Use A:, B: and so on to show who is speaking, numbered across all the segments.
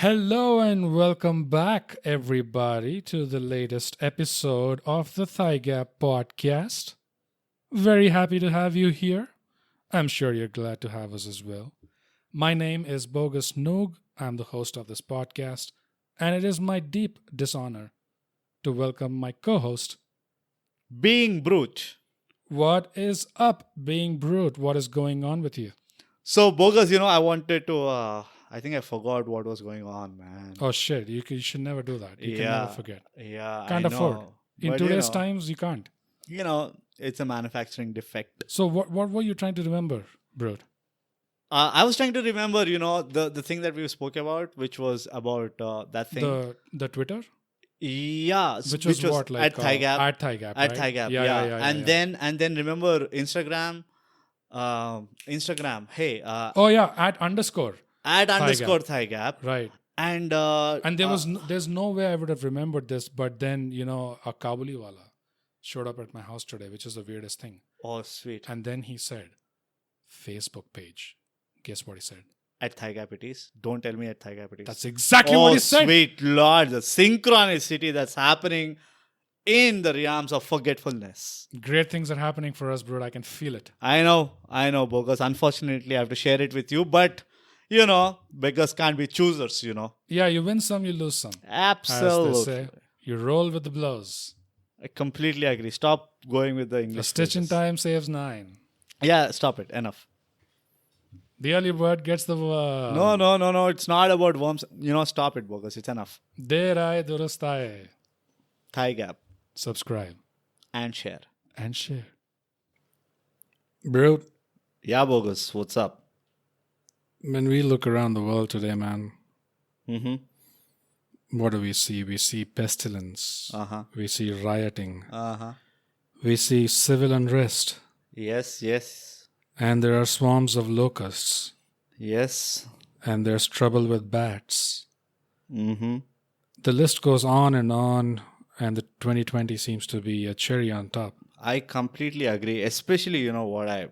A: Hello and welcome back, everybody, to the latest episode of the ThyGap podcast. Very happy to have you here. I'm sure you're glad to have us as well. My name is Bogus. I'm the host of this podcast, and it is my deep dishonor to welcome my co-host.
B: Being Brut.
A: What is up, being Brut? What is going on with you?
B: So, Bogus, I wanted to, I think I forgot what was going on, man.
A: Oh shit, you should never do that. You can never forget.
B: Yeah,
A: Can't
B: I
A: afford.
B: know.
A: In
B: But,
A: today's times, you can't.
B: It's a manufacturing defect.
A: So what were you trying to remember, Brut?
B: I was trying to remember, the thing that we spoke about, which was about that thing.
A: The Twitter?
B: Yeah,
A: Which was what? Like
B: at ThyGap.
A: At ThyGap,
B: At
A: right?
B: ThyGap,
A: Yeah.
B: And then remember Instagram. Instagram. Hey.
A: Oh yeah, at underscore.
B: Add
A: ThyGap.
B: underscore ThyGap.
A: Right.
B: And
A: There's no way I would have remembered this, but then a Kabuliwala showed up at my house today, which is the weirdest thing.
B: oh, sweet.
A: And then he said, Facebook page. Guess what he said?
B: At ThyGap it is. Don't tell me at ThyGap it is.
A: That's exactly what he said.
B: Sweet Lord, the synchronicity that's happening in the realms of forgetfulness.
A: Great things are happening for us, Brut. I can feel it.
B: I know, Bogus. Unfortunately, I have to share it with you, but beggars can't be choosers,
A: Yeah, you win some, you lose some.
B: Absolutely.
A: As they say, you roll with the blows.
B: I completely agree. Stop going with the English.
A: A stitch in
B: phrases.
A: time saves 9.
B: Yeah, stop it. Enough.
A: The early bird gets the worm.
B: No. It's not about worms. Stop it, Bogus. It's enough.
A: Derai durastai.
B: ThyGap.
A: Subscribe
B: And share.
A: and share. Brute,
B: Yeah, Bogus. What's up?
A: when we look around the world today, man,
B: Mm-hmm.
A: what do we see? We see pestilence.
B: Uh-huh.
A: We see rioting.
B: Uh-huh.
A: We see civil unrest.
B: Yes.
A: And there are swarms of locusts.
B: Yes.
A: And there's trouble with bats.
B: Mm-hmm.
A: The list goes on, and the 2020 seems to be a cherry on top.
B: I completely agree. Especially, what I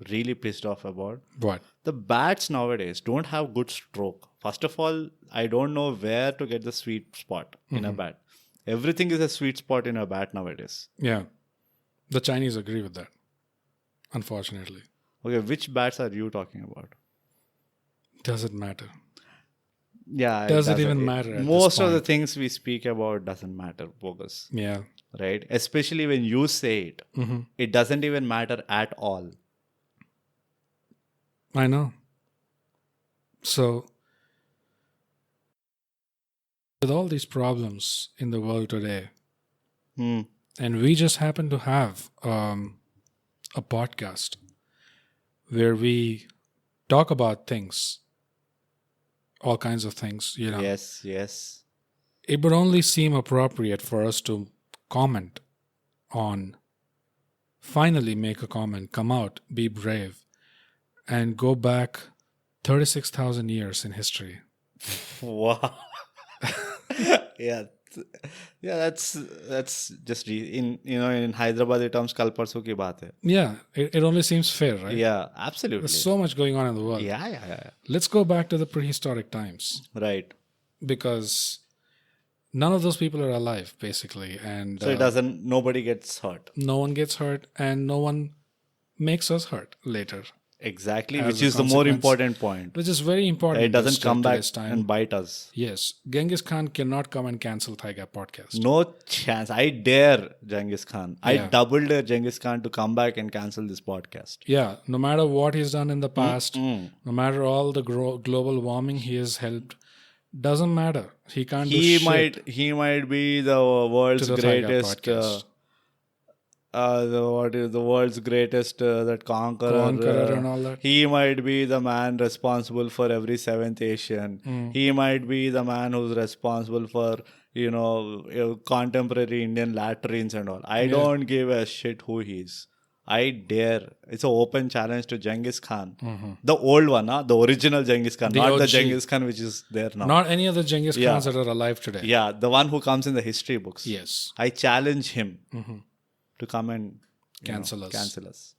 B: really pissed off about.
A: What?
B: The bats nowadays don't have good stroke. First of all, I don't know where to get the sweet spot in a bat. Everything is a sweet spot in a bat nowadays.
A: Yeah. The Chinese agree with that, unfortunately.
B: Okay, which bats are you talking about?
A: Does it matter?
B: Yeah.
A: Does it
B: doesn't.
A: even matter at
B: Most
A: this
B: of the
A: point?
B: things we speak about doesn't matter, Bogus.
A: Yeah.
B: Right? Especially when you say it.
A: Mm-hmm.
B: It doesn't even matter at all.
A: I know. So, with all these problems in the world today, and we just happen to have a podcast where we talk about things, all kinds of things,
B: Yes.
A: It would only seem appropriate for us to comment on, finally make a comment, come out, be brave, and go back 36,000 years in history.
B: Wow. yeah. That's just in Hyderabad terms kal parso ki baat hai.
A: Yeah, it only seems fair, right?
B: Yeah, absolutely.
A: There's so much going on in the world.
B: Yeah.
A: Let's go back to the prehistoric times,
B: Right.
A: because none of those people are alive, basically, and
B: So nobody gets hurt.
A: no one gets hurt, and no one makes us hurt later,
B: Exactly,
A: As
B: which
A: a
B: is the more
A: consequence.
B: important point.
A: which is very important.
B: It doesn't
A: still
B: come
A: to
B: back
A: this time.
B: and bite us.
A: Yes, Genghis Khan cannot come and cancel ThyGap podcast.
B: No chance. I dare Genghis Khan. I
A: Yeah.
B: double dare Genghis Khan to come back and cancel this podcast.
A: Yeah, no matter what he's done in the past, no matter all the global warming he has helped, doesn't matter. He can't do shit
B: He might be the world's
A: to the ThyGap
B: greatest.
A: podcast.
B: What is the world's greatest that conqueror
A: And all that.
B: He might be the man responsible for every seventh Asian. He might be the man who's responsible for contemporary Indian latrines and all. I don't give a shit who he is. I dare. It's an open challenge to Genghis Khan, the old one, the original Genghis Khan, not the
A: OG.
B: Genghis Khan which is there now.
A: Not any of the Genghis Khans that are alive today.
B: Yeah, the one who comes in the history books.
A: Yes.
B: I challenge him to come and
A: Cancel us.
B: Cancel us.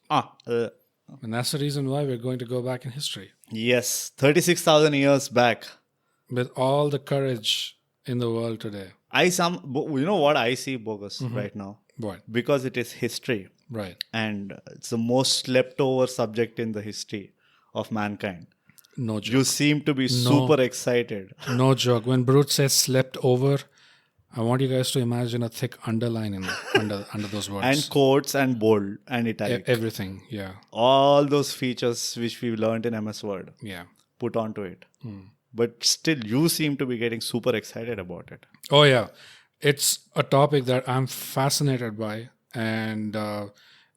A: And that's the reason why we're going to go back in history.
B: Yes, 36,000 years back.
A: With all the courage in the world today.
B: You know what I see, Bogus, right now?
A: What?
B: Because it is history.
A: Right.
B: And it's the most slept over subject in the history of mankind.
A: No joke.
B: You seem to be super excited.
A: No joke. When Brut says slept over, I want you guys to imagine a thick underline in under those words.
B: And quotes and bold and italic.
A: Everything, yeah.
B: All those features which we learned in MS Word.
A: Yeah.
B: Put onto it. But still, you seem to be getting super excited about it.
A: Oh, yeah. It's a topic that I'm fascinated by. And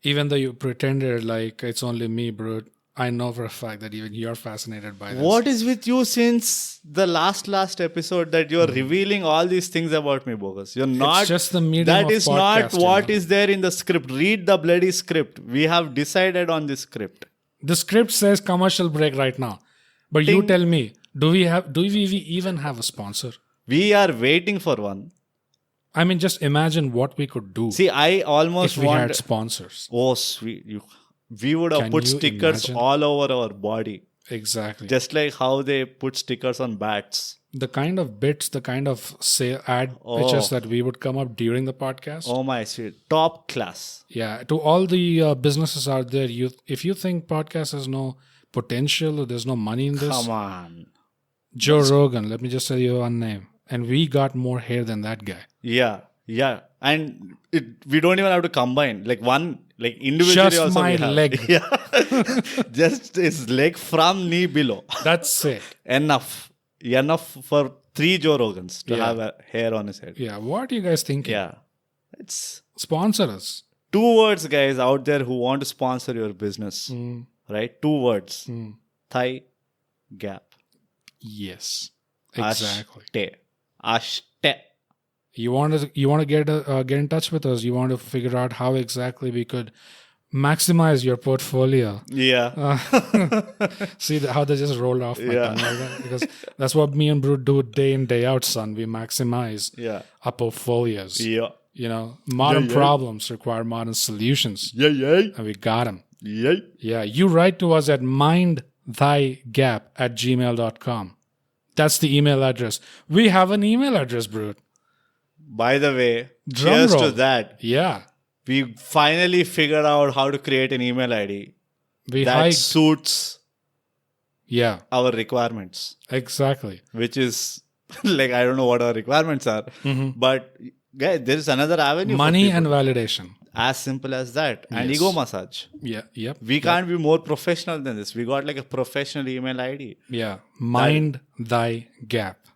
A: even though you pretended like it's only me, Brut, I know for a fact that even you're fascinated by this.
B: What is with you since the last episode that you're revealing all these things about me, Bogus? You're not.
A: It's just the medium
B: That
A: of
B: is not
A: podcast,
B: what is there in the script. Read the bloody script. We have decided on this script.
A: The script says commercial break right now. But you tell me, do we even have a sponsor?
B: We are waiting for one.
A: I mean, just imagine what we could do.
B: See, I almost
A: if we had sponsors.
B: Oh, sweet. We would have put stickers all over our body.
A: Exactly.
B: Just like how they put stickers on bats.
A: The kind of bits, the kind of ad pitches that we would come up during the podcast.
B: Oh my sweet. Top class.
A: Yeah. To all the businesses out there, if you think podcast has no potential or there's no money in this.
B: Come on.
A: Joe Rogan, let me just tell you one name. And we got more hair than that guy.
B: Yeah. Yeah. And we don't even have to combine. Like one, like individually
A: just
B: also
A: my
B: we have.
A: leg.
B: Yeah. Just his leg from knee below.
A: That's it.
B: Enough for 3 Joe Rogans to have a hair on his head.
A: Yeah. What are you guys thinking?
B: Yeah. It's
A: sponsor us.
B: 2 words, guys, out there who want to sponsor your business. Right? 2 words. ThyGap.
A: Yes. Exactly.
B: Ashte.
A: You want to get in touch with us. You want to figure out how exactly we could maximize your portfolio.
B: Yeah.
A: See how they just rolled off my tongue like that? Because that's what me and Brut do day in, day out, son. We maximize our portfolios.
B: Yeah.
A: You know, modern problems require modern solutions.
B: Yeah.
A: And we got them.
B: Yeah.
A: Yeah. You write to us at mindthygap@gmail.com. That's the email address. We have an email address, Brut.
B: By the way, cheers to that.
A: Yeah.
B: We finally figured out how to create an email ID that suits our requirements.
A: Exactly.
B: Which is, like, I don't know what our requirements are. But, guys, there is another avenue.
A: Money and validation.
B: As simple as that. And ego massage.
A: Yeah. Yep.
B: We can't be more professional than this. We got like a professional email ID.
A: Yeah. Mind thy gap.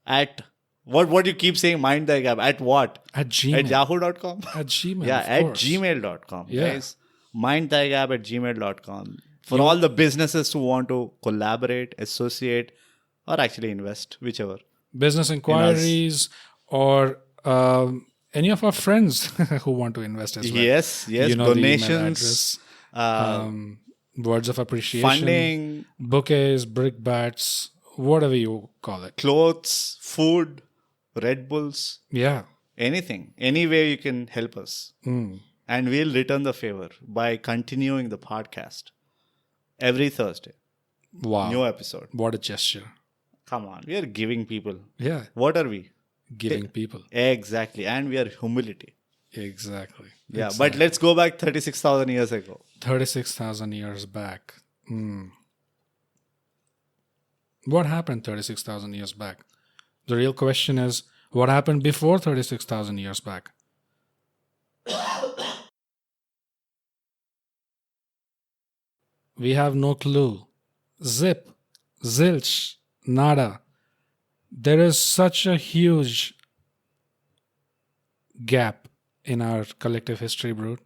B: At what you keep saying, mind thy gap. At what?
A: At Gmail.
B: At yahoo.com?
A: At Gmail.
B: Yeah, at
A: course.
B: gmail.com.
A: Yeah.
B: Guys, mind thy gap at gmail.com. For all the businesses who want to collaborate, associate, or actually invest, whichever.
A: Business inquiries or any of our friends who want to invest as well.
B: Yes.
A: You know,
B: donations,
A: words of appreciation,
B: funding,
A: bouquets, brickbats, whatever you call it.
B: Clothes, food, Red Bulls.
A: Yeah.
B: Anything. Any way you can help us. And we'll return the favor by continuing the podcast every Thursday.
A: Wow.
B: New episode.
A: What a gesture.
B: Come on. We are giving people.
A: Yeah.
B: What are we?
A: Giving people.
B: Exactly. And we are humility.
A: Exactly.
B: Yeah. But let's go back 36,000 years ago.
A: 36,000 years back. What happened 36,000 years back? The real question is, what happened before 36,000 years back? We have no clue. Zip. Zilch. Nada. There is such a huge gap in our collective history, Brut,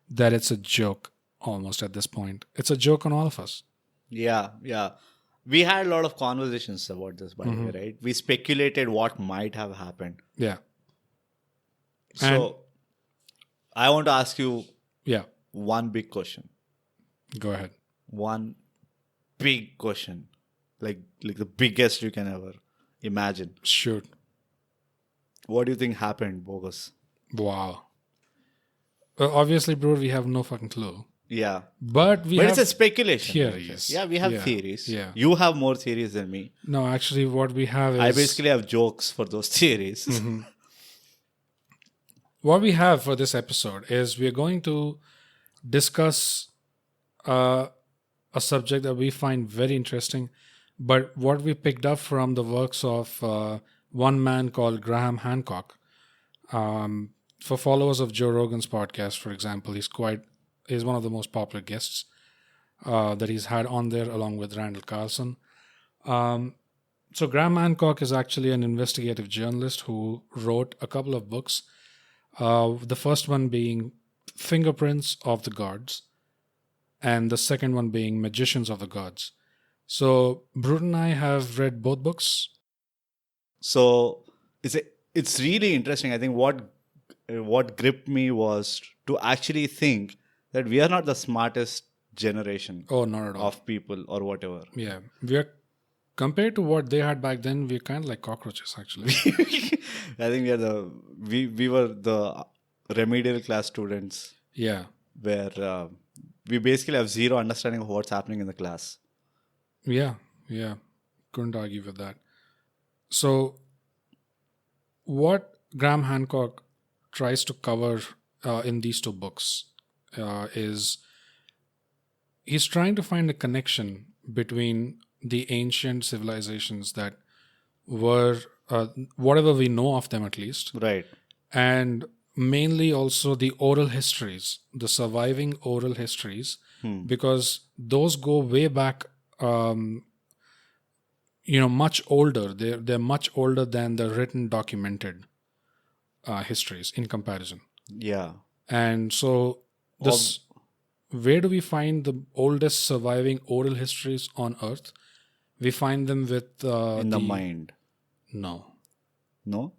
A: that it's a joke almost at this point. It's a joke on all of us.
B: Yeah. We had a lot of conversations about this, by the way, right? We speculated what might have happened.
A: Yeah.
B: So, I want to ask you one big question.
A: Go ahead.
B: One big question. Like the biggest you can ever imagine.
A: Shoot.
B: What do you think happened, Bogus?
A: Wow. Obviously, bro, we have no fucking clue.
B: Yeah.
A: But
B: But it's a speculation.
A: theories.
B: Yeah, we have
A: Yeah,
B: theories.
A: yeah.
B: You have more theories than me.
A: No, actually, what we have is
B: I basically have jokes for those theories.
A: what we have for this episode is we're going to discuss a subject that we find very interesting, but what we picked up from the works of one man called Graham Hancock. For followers of Joe Rogan's podcast, for example, he's one of the most popular guests that he's had on there, along with Randall Carlson. So Graham Hancock is actually an investigative journalist who wrote a couple of books. The first one being Fingerprints of the Gods, and the second one being Magicians of the Gods. So Brut and I have read both books.
B: So it's really interesting. I think what gripped me was to actually think that we are not the smartest generation
A: Oh, not at all.
B: of people or whatever.
A: Yeah, we are compared to what they had back then. We're kind of like cockroaches, actually.
B: I think we were the remedial class students
A: Yeah,
B: where we basically have zero understanding of what's happening in the class.
A: yeah. Couldn't argue with that. So, what Graham Hancock tries to cover in these two books is he's trying to find a connection between the ancient civilizations that were, whatever we know of them at least,
B: Right.
A: and mainly also the oral histories, the surviving oral histories, because those go way back, much older. They're much older than the written documented histories in comparison.
B: Yeah.
A: And so where do we find the oldest surviving oral histories on Earth? We find them with
B: In the mind.
A: No.
B: No?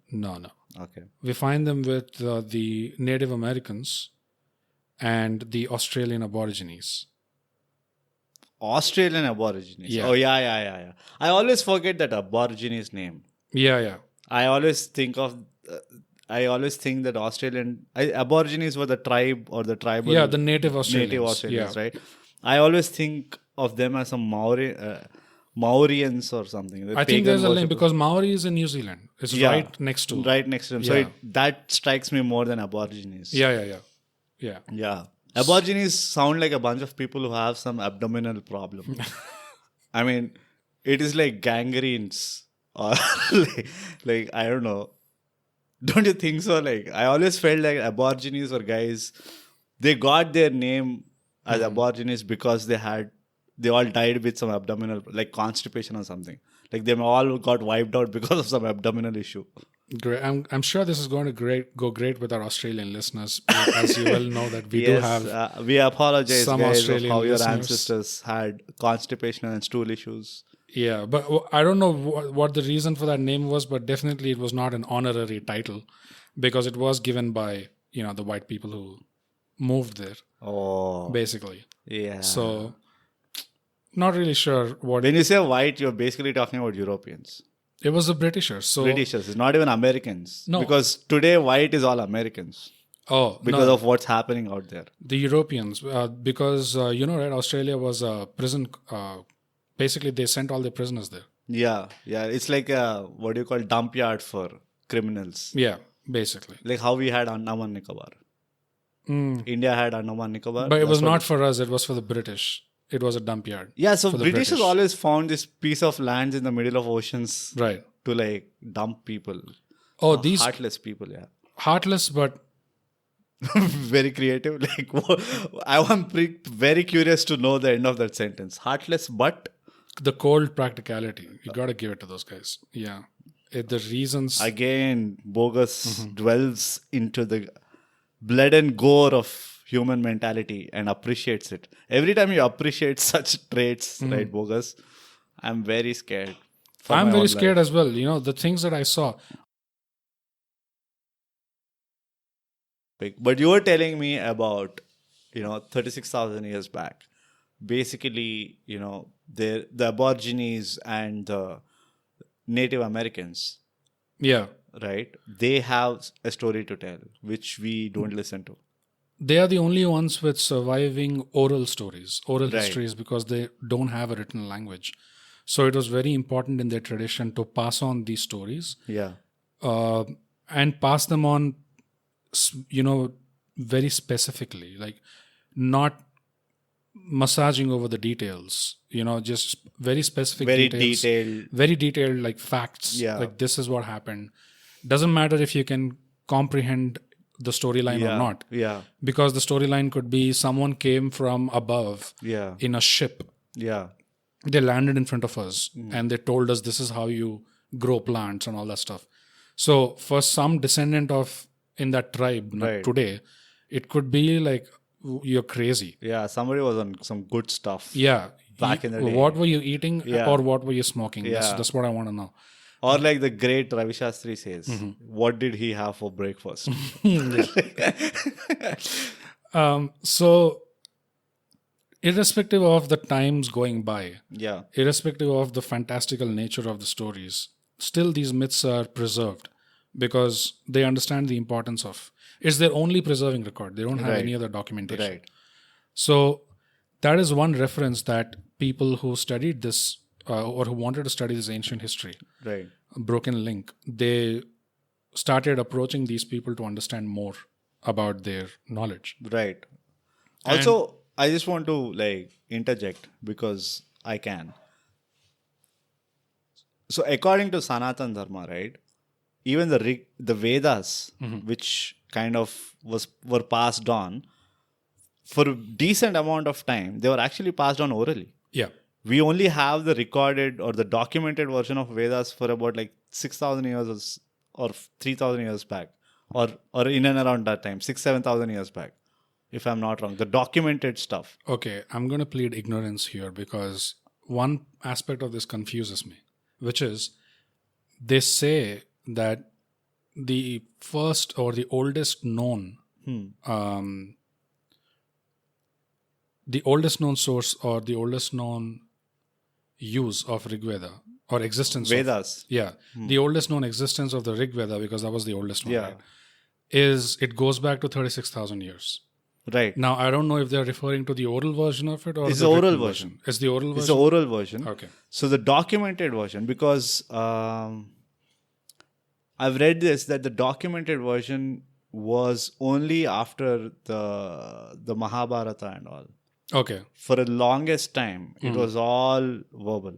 B: Okay.
A: We find them with the Native Americans and the Australian Aborigines.
B: Australian Aborigines.
A: Yeah.
B: Oh, yeah. I always forget that Aborigines name.
A: Yeah.
B: I always think that Aborigines were the tribe or the tribal.
A: Yeah, the Native Australians.
B: Right? I always think of them as some Maorians or something.
A: I think there's a link because Maori is in New Zealand. It's right next to.
B: Right next to them.
A: Yeah.
B: So that strikes me more than Aborigines.
A: Yeah.
B: Yeah. Aborigines sound like a bunch of people who have some abdominal problem. I mean, it is like gangrenes or like I don't know. Don't you think so? Like I always felt like Aborigines were guys. They got their name as Aborigines because they all died with some abdominal, like constipation or something. Like they all got wiped out because of some abdominal issue.
A: Great. I'm sure this is going to go great with our Australian listeners, as you well know that we do have.
B: We apologize,
A: some
B: guys,
A: Australian
B: of how your
A: listeners.
B: ancestors had constipation and stool issues.
A: Yeah, but I don't know what the reason for that name was, but definitely it was not an honorary title because it was given by the white people who moved there.
B: Oh,
A: basically.
B: yeah.
A: So, not really sure what.
B: When you say white, you're basically talking about Europeans.
A: It was the Britishers. So
B: Britishers, it's not even Americans.
A: No.
B: Because today white is all Americans.
A: Oh,
B: because of what's happening out there.
A: The Europeans, because right, Australia was a prison. Basically, they sent all their prisoners there.
B: Yeah. It's like a what do you call dump yard for criminals.
A: Yeah, basically.
B: Like how we had Andaman Nicobar. India had Andaman Nicobar.
A: But it was not for us. It was for the British. It was a dump yard.
B: Yeah, so British always found this piece of land in the middle of oceans,
A: right,
B: to like dump people.
A: Oh, these
B: heartless people, yeah.
A: Heartless, but
B: very creative. Like, I'm very curious to know the end of that sentence. Heartless, but
A: the cold practicality. You got to give it to those guys. Yeah, the reasons.
B: Again, Bogus dwells into the blood and gore of human mentality and appreciates it. Every time you appreciate such traits, right, Bogus, I'm very scared.
A: I'm very scared as well. The things that I saw.
B: But you were telling me about, 36,000 years back. Basically, the Aborigines and the Native Americans.
A: Yeah.
B: Right? They have a story to tell, which we don't listen to.
A: they are the only ones with surviving oral stories, oral
B: Right.
A: histories, because they don't have a written language. So it was very important in their tradition to pass on these stories
B: Yeah.
A: and pass them on, very specifically, like not massaging over the details, just very specific
B: Very
A: details,
B: detailed.
A: very detailed, like facts.
B: Yeah.
A: Like this is what happened. Doesn't matter if you can comprehend the storyline or
B: Yeah.
A: not,
B: Yeah.
A: because the storyline could be someone came from above
B: Yeah.
A: in a ship.
B: Yeah.
A: They landed in front of us
B: Mm.
A: and they told us this is how you grow plants and all that stuff. So for some descendant of in that tribe
B: Right.
A: today, it could be like you're crazy.
B: Yeah. Somebody was on some good stuff.
A: Yeah.
B: Back in the day.
A: What were you eating
B: Yeah.
A: or what were you smoking?
B: Yeah.
A: That's what I want to know.
B: Or like the great Ravi Shastri says,
A: Mm-hmm.
B: what did he have for breakfast?
A: So irrespective of the times going by,
B: Yeah.
A: irrespective of the fantastical nature of the stories, still these myths are preserved because they understand the importance of it's their only preserving record. They don't have
B: Right.
A: any other documentation.
B: Right.
A: So that is one reference that people who studied this or who wanted to study this ancient history,
B: Right.
A: broken link, they started approaching these people to understand more about their knowledge.
B: Right. Also, I just want to like interject because I can. So according to Sanatan Dharma, right, even the Vedas, which kind of were passed on for a decent amount of time, they were actually passed on orally.
A: Yeah.
B: We only have the recorded or the documented version of Vedas for about like 6,000 years or 3,000 years back, or in and around that time, 7,000 years back, if I'm not wrong. The documented stuff.
A: Okay, I'm going to plead ignorance here because one aspect of this confuses me, which is they say that the first or the oldest known, the oldest known source or the oldest known use of Rig Veda or existence
B: Vedas.
A: the oldest known existence of the Rig Veda, because that was the oldest one,
B: Yeah.
A: right, is it goes back to 36,000 years.
B: Right.
A: Now, I don't know if they're referring to the oral version of it or
B: It's
A: the
B: the oral
A: written
B: version.
A: It's the oral version?
B: It's the oral version.
A: Okay.
B: So the documented version, because I've read this, that the documented version was only after the Mahabharata and all.
A: Okay.
B: For the longest time, it was all verbal.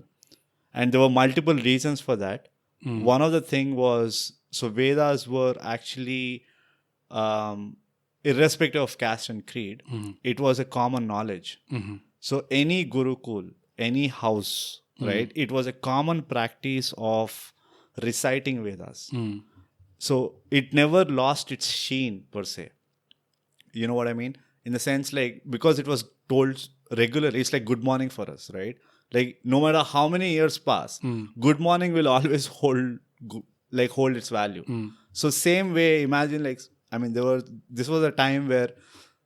B: And there were multiple reasons for that. One of the thing was, so Vedas were actually, irrespective of caste and creed, it was a common knowledge. So any Gurukul, any house, right, it was a common practice of reciting Vedas. So it never lost its sheen per se. You know what I mean? In the sense, like, because it was told regularly, it's like good morning for us, right? Like, no matter how many years pass, good morning will always hold its value. So same way, imagine, like, I mean, this was a time where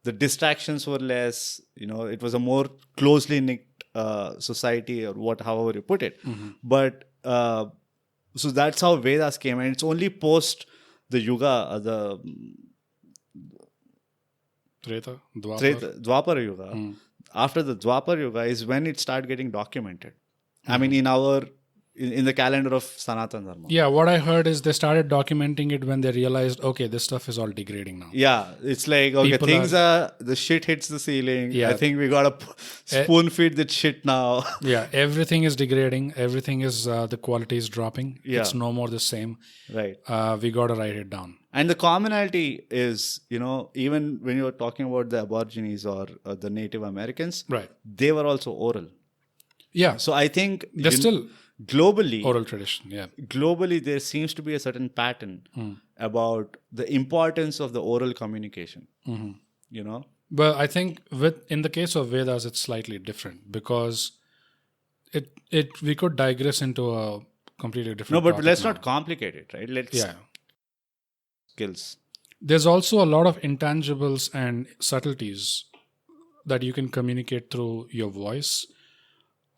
B: the distractions were less, it was a more closely knit society, or however you put it. But so that's how Vedas came, and it's only post the Yuga, the
A: Treta, Dwapar.
B: Dwapar Yuga. After the Dwapar Yuga is when it started getting documented. I mean, in the calendar of Sanatan Dharma.
A: Yeah, what I heard is they started documenting it when they realized, okay, this stuff is all degrading now.
B: Yeah, it's like, okay,
A: People
B: the shit hits the ceiling.
A: Yeah.
B: I think we gotta spoon feed that shit now.
A: Yeah, everything is degrading. Everything is, the quality is dropping.
B: Yeah.
A: It's no more the same.
B: Right.
A: We got to write it down.
B: And the commonality is, even when you're talking about the Aborigines or the Native Americans,
A: Right.
B: they were also oral.
A: Yeah.
B: So I think
A: They're still
B: globally,
A: oral tradition. Yeah.
B: globally there seems to be a certain pattern about the importance of the oral communication.
A: But I think in the case of Vedas, it's slightly different because we could digress into a completely different.
B: No, but
A: topic
B: let's
A: now.
B: not complicate it, right? Let's skills.
A: There's also a lot of intangibles and subtleties that you can communicate through your voice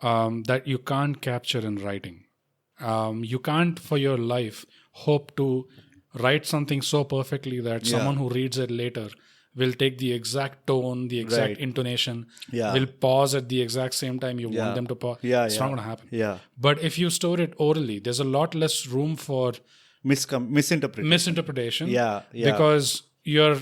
A: that you can't capture in writing. You can't for your life hope to write something so perfectly that someone who reads it later will take the exact tone, the exact
B: Right.
A: intonation,
B: Yeah.
A: will pause at the exact same time you
B: Yeah.
A: want them to pause.
B: Yeah,
A: It's
B: yeah.
A: not going to happen.
B: Yeah.
A: But if you store it orally, there's a lot less room for
B: Misinterpretation. Yeah. Yeah.
A: because you're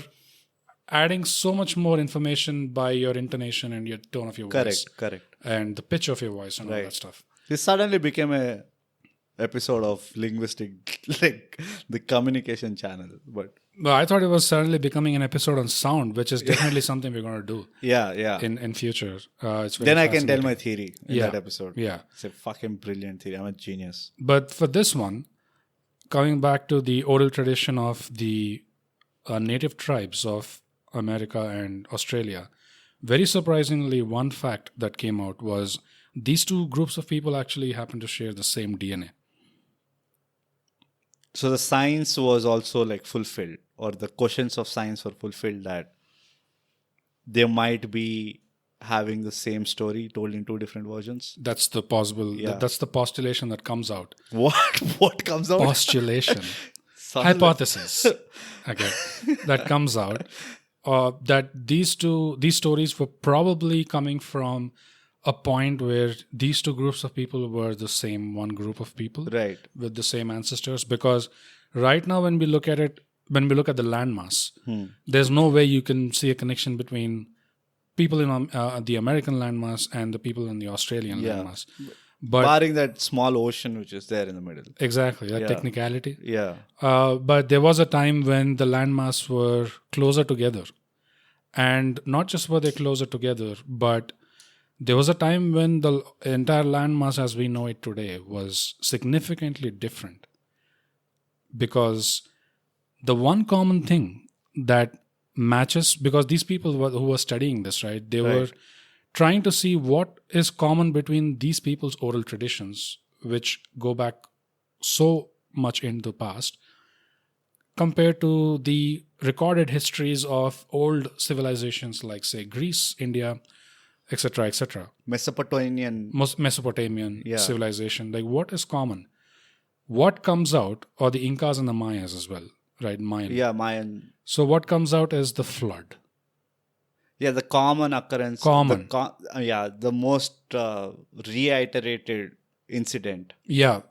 A: adding so much more information by your intonation and your tone of your voice
B: Correct.
A: and the pitch of your voice and all
B: Right.
A: that stuff.
B: This suddenly became a episode of linguistic, like the communication channel. But
A: Well, I thought it was suddenly becoming an episode on sound, which is definitely something we're going to do
B: yeah.
A: in future. It's very
B: Then I can tell
A: fascinating.
B: my theory in
A: Yeah.
B: that episode.
A: Yeah.
B: It's a fucking brilliant theory. I'm a genius.
A: But for this one, coming back to the oral tradition of the native tribes of America and Australia, very surprisingly, one fact that came out was these two groups of people actually happen to share the same DNA.
B: So the science was also like fulfilled, or the questions of science were fulfilled, that they might be having the same story told in two different versions.
A: That's the possible.
B: Yeah.
A: That's the postulation that comes out.
B: What comes out?
A: Postulation,
B: Sounds like-
A: hypothesis. Okay, that comes out. That these stories were probably coming from a point where these two groups of people were the same one group of people,
B: Right.
A: with the same ancestors. Because right now, when we look at it, when we look at the landmass, there's no way you can see a connection between people in the American landmass and the people in the Australian
B: Yeah.
A: landmass. But
B: Barring that small ocean which is there in the middle.
A: exactly, that
B: Yeah.
A: technicality.
B: Yeah.
A: But there was a time when the landmass were closer together. And not just were they closer together, but there was a time when the entire landmass as we know it today was significantly different. Because the one common thing that matches, because these people who were studying this, right, they were trying to see what is common between these people's oral traditions, which go back so much into the past, compared to the recorded histories of old civilizations like, say, Greece, India, etc., etc.
B: Mesopotamian.
A: Mesopotamian
B: Yeah.
A: civilization. Like, what is common? What comes out, or the Incas and the Mayas as well, right? Mayan.
B: Yeah, Mayan.
A: So what comes out is the flood.
B: Yeah, the common occurrence.
A: Common.
B: The most reiterated incident.
A: Yeah.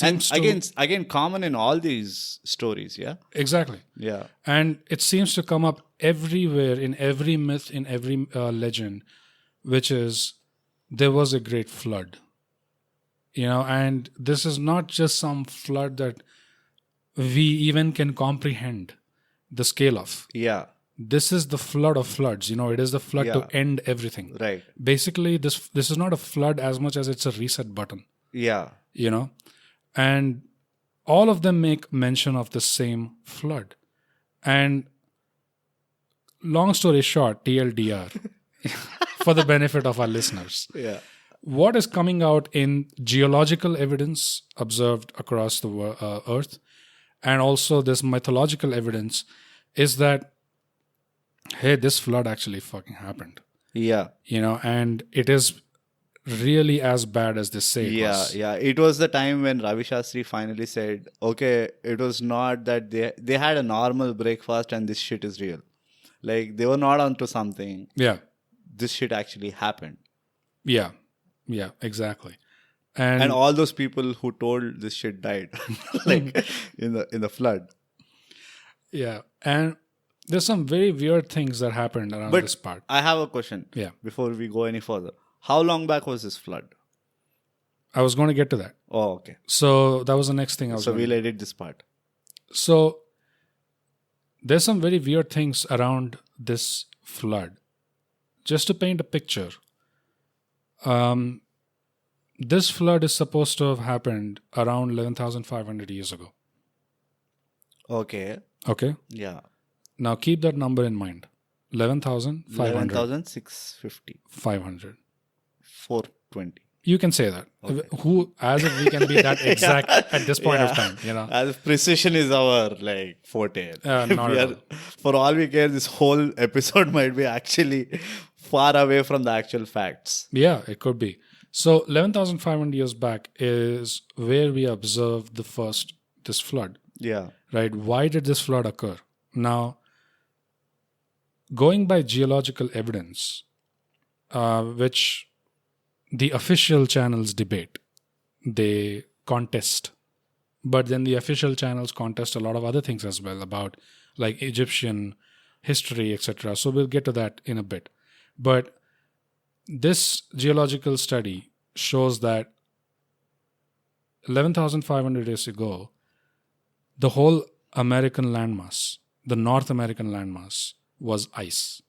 B: And
A: Seems to-
B: again, common in all these stories. Yeah.
A: Exactly.
B: Yeah.
A: And it seems to come up everywhere, in every myth, in every legend, which is there was a great flood. And this is not just some flood that we even can comprehend the scale of.
B: Yeah.
A: This is the flood of floods. It is the flood to
B: Yeah.
A: end everything.
B: Right.
A: Basically, this is not a flood as much as it's a reset button.
B: Yeah.
A: And all of them make mention of the same flood. And long story short, TLDR, for the benefit of our listeners,
B: Yeah.
A: what is coming out in geological evidence observed across the earth, and also this mythological evidence, is that, hey, this flood actually fucking happened.
B: Yeah.
A: And it is really as bad as they say it was.
B: Yeah. It was the time when Ravi Shastri finally said, okay, it was not that they had a normal breakfast and this shit is real. Like, they were not onto something.
A: Yeah.
B: This shit actually happened.
A: Yeah, exactly. And
B: And all those people who told this shit died. Like in the flood.
A: yeah, and there's some very weird things that happened around
B: But
A: this part.
B: I have a question.
A: Yeah.
B: Before we go any further. How long back was this flood?
A: I was going to get to that.
B: Oh, okay.
A: So that was the next thing I was
B: So
A: going
B: we'll edit this part.
A: So there's some very weird things around this flood. Just to paint a picture, this flood is supposed to have happened around 11,500 years ago.
B: Okay.
A: Okay?
B: Yeah.
A: Now keep that number in mind. 11,500.
B: 11,650.
A: 500.
B: 420.
A: You can say that. Who, as if we can be that exact at this point of time,
B: As if precision is our forte.
A: Not
B: We
A: at
B: are, for all we care, this whole episode might be actually far away from the actual facts.
A: Yeah, it could be. So 11,500 years back is where we observed this flood,
B: Yeah.
A: right? Why did this flood occur? Now, going by geological evidence, which the official channels debate, they contest. But then the official channels contest a lot of other things as well about like Egyptian history, etc. So we'll get to that in a bit. But this geological study shows that 11,500 years ago, the whole American landmass, the North American landmass, was ice.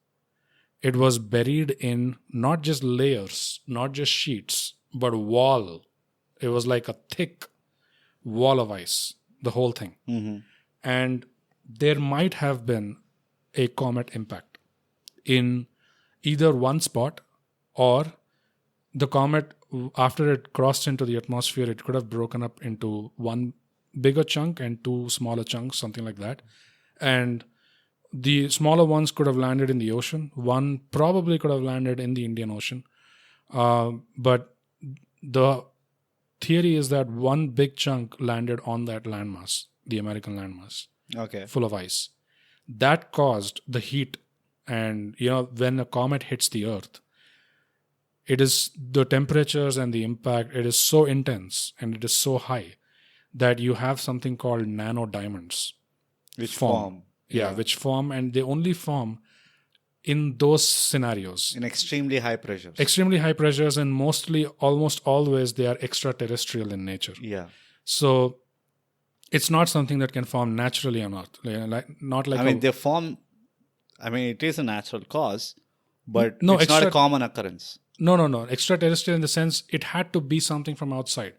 A: It was buried in not just layers, not just sheets, but wall. It was like a thick wall of ice, the whole thing.
B: Mm-hmm.
A: And there might have been a comet impact in either one spot, or the comet, after it crossed into the atmosphere, it could have broken up into one bigger chunk and two smaller chunks, something like that. And the smaller ones could have landed in the ocean. One probably could have landed in the Indian Ocean. But the theory is that one big chunk landed on that landmass, the American landmass,
B: Okay.
A: full of ice. That caused the heat. And, when a comet hits the Earth, it is the temperatures and the impact, it is so intense and it is so high that you have something called nanodiamonds.
B: Which form?
A: Yeah, which form, and they only form in those scenarios.
B: In extremely high pressures.
A: Extremely high pressures, and mostly, almost always, they are extraterrestrial in nature.
B: Yeah.
A: So it's not something that can form naturally on Earth. Not like
B: they form. It is a natural cause, but
A: No,
B: it's not a common occurrence.
A: No. Extraterrestrial in the sense it had to be something from outside.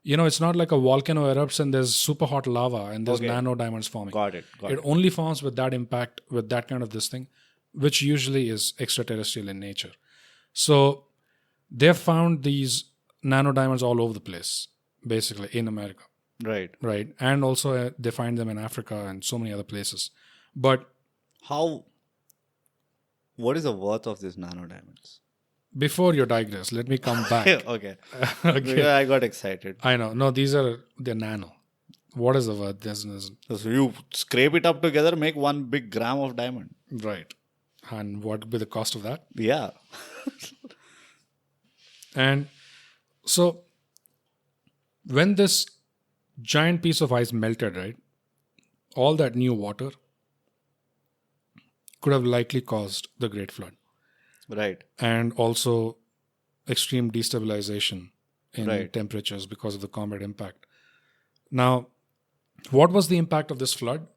A: It's not like a volcano erupts and there's super hot lava and there's nanodiamonds forming.
B: Got it.
A: It only forms with that impact, with that kind of this thing, which usually is extraterrestrial in nature. So they've found these nanodiamonds all over the place, basically, in America.
B: Right.
A: And also they find them in Africa and so many other places. But
B: what is the worth of these nanodiamonds?
A: Before you digress, let me come back.
B: Okay.
A: Okay.
B: I got excited.
A: I know. No, they're nano. What is the word?
B: So you scrape it up together, make 1 big gram of diamond.
A: Right. And what would be the cost of that?
B: Yeah.
A: And so when this giant piece of ice melted, right, all that new water could have likely caused the Great Flood.
B: Right.
A: And also extreme destabilization in temperatures because of the comet impact. Now, what was the impact of this flood?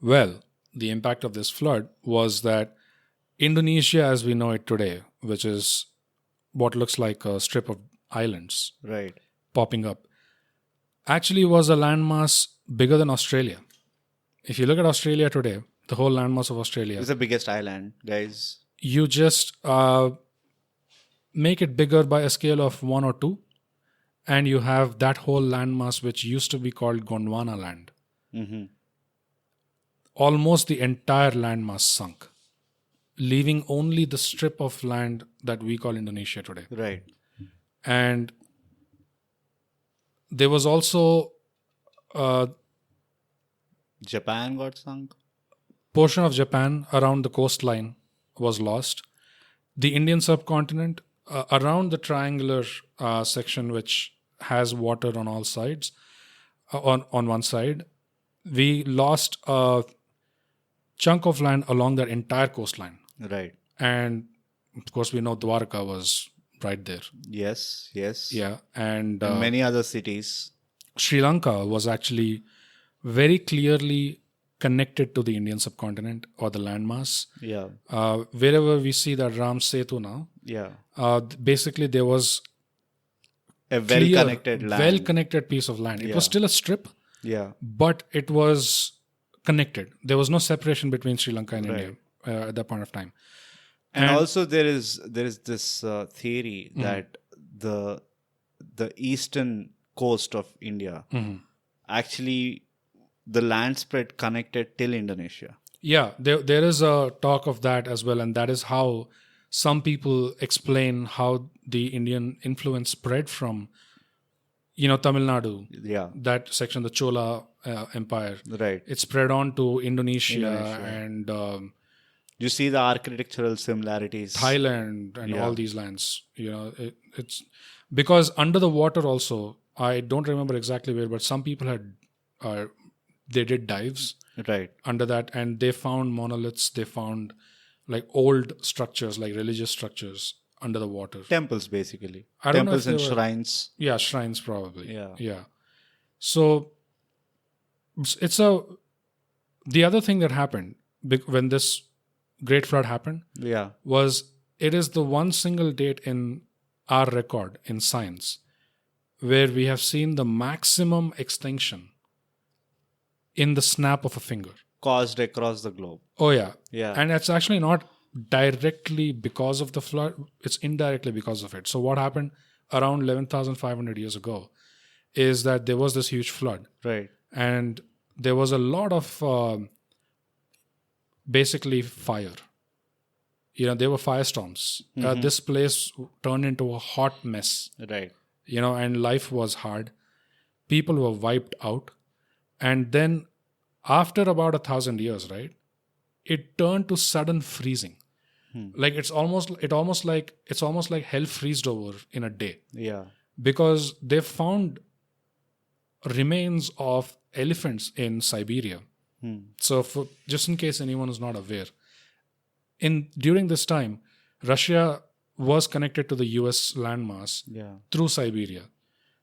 A: Well, the impact of this flood was that Indonesia, as we know it today, which is what looks like a strip of islands popping up, actually was a landmass bigger than Australia. If you look at Australia today, the whole landmass of Australia,
B: it's the biggest island, guys.
A: You just make it bigger by a scale of 1 or 2, and you have that whole landmass, which used to be called Gondwana land.
B: Mm-hmm.
A: Almost the entire landmass sunk, leaving only the strip of land that we call Indonesia today.
B: Right.
A: And there was also
B: Japan got sunk.
A: Portion of Japan around the coastline was lost. The Indian subcontinent, around the triangular section which has water on all sides, on one side, we lost a chunk of land along that entire coastline.
B: Right.
A: And of course, we know Dwarka was right there.
B: Yes.
A: Yeah. And
B: many other cities.
A: Sri Lanka was actually very clearly connected to the Indian subcontinent or the landmass.
B: Yeah.
A: Wherever we see that Ram Setu now, basically there was
B: a
A: well-connected piece of land. It was still a strip, but it was connected. There was no separation between Sri Lanka and India at that point of time.
B: And also there is this theory that the eastern coast of India actually, the land spread connected till Indonesia.
A: Yeah, there is a talk of that as well, and that is how some people explain how the Indian influence spread from, Tamil Nadu, that section, the Chola Empire.
B: Right.
A: It spread on to Indonesia. And
B: You see the architectural similarities.
A: Thailand and
B: Yeah.
A: all these lands. It's because under the water also. I don't remember exactly where, but some people had they did dives
B: Right.
A: under that, and they found monoliths. They found like old structures, like religious structures under the water.
B: Temples, basically.
A: I don't know
B: Temples
A: if
B: and
A: they were-
B: shrines.
A: Yeah, shrines probably.
B: Yeah.
A: So the other thing that happened when this great flood happened
B: Yeah.
A: was it is the one single date in our record in science where we have seen the maximum extinction in the snap of a finger.
B: Caused across the globe.
A: Oh yeah.
B: Yeah.
A: And it's actually not directly because of the flood, it's indirectly because of it. So what happened around 11,500 years ago is that there was this huge flood.
B: Right.
A: And there was a lot of basically fire. There were firestorms. This place turned into a hot mess.
B: Right.
A: And life was hard. People were wiped out. And then after about 1,000 years, right, it turned to sudden freezing. Like it's almost like hell freezed over in a day.
B: Yeah.
A: Because they found remains of elephants in Siberia. So just in case anyone is not aware, during this time, Russia was connected to the US landmass through Siberia.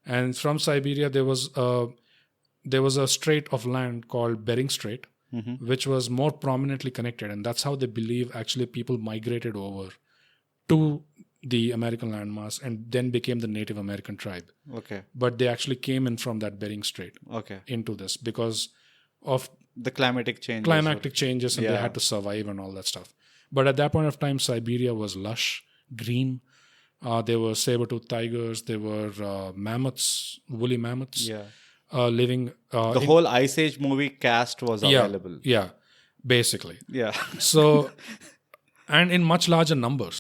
A: And from Siberia, there was a strait of land called Bering Strait, which was more prominently connected. And that's how they believe actually people migrated over to the American landmass and then became the Native American tribe.
B: Okay.
A: But they actually came in from that Bering Strait into this because of
B: the climatic changes.
A: And they had to survive and all that stuff. But at that point of time, Siberia was lush, green. There were saber-toothed tigers. There were mammoths, woolly mammoths. Living.
B: The whole Ice Age movie cast was available.
A: Yeah, basically.
B: Yeah.
A: So, and in much larger numbers.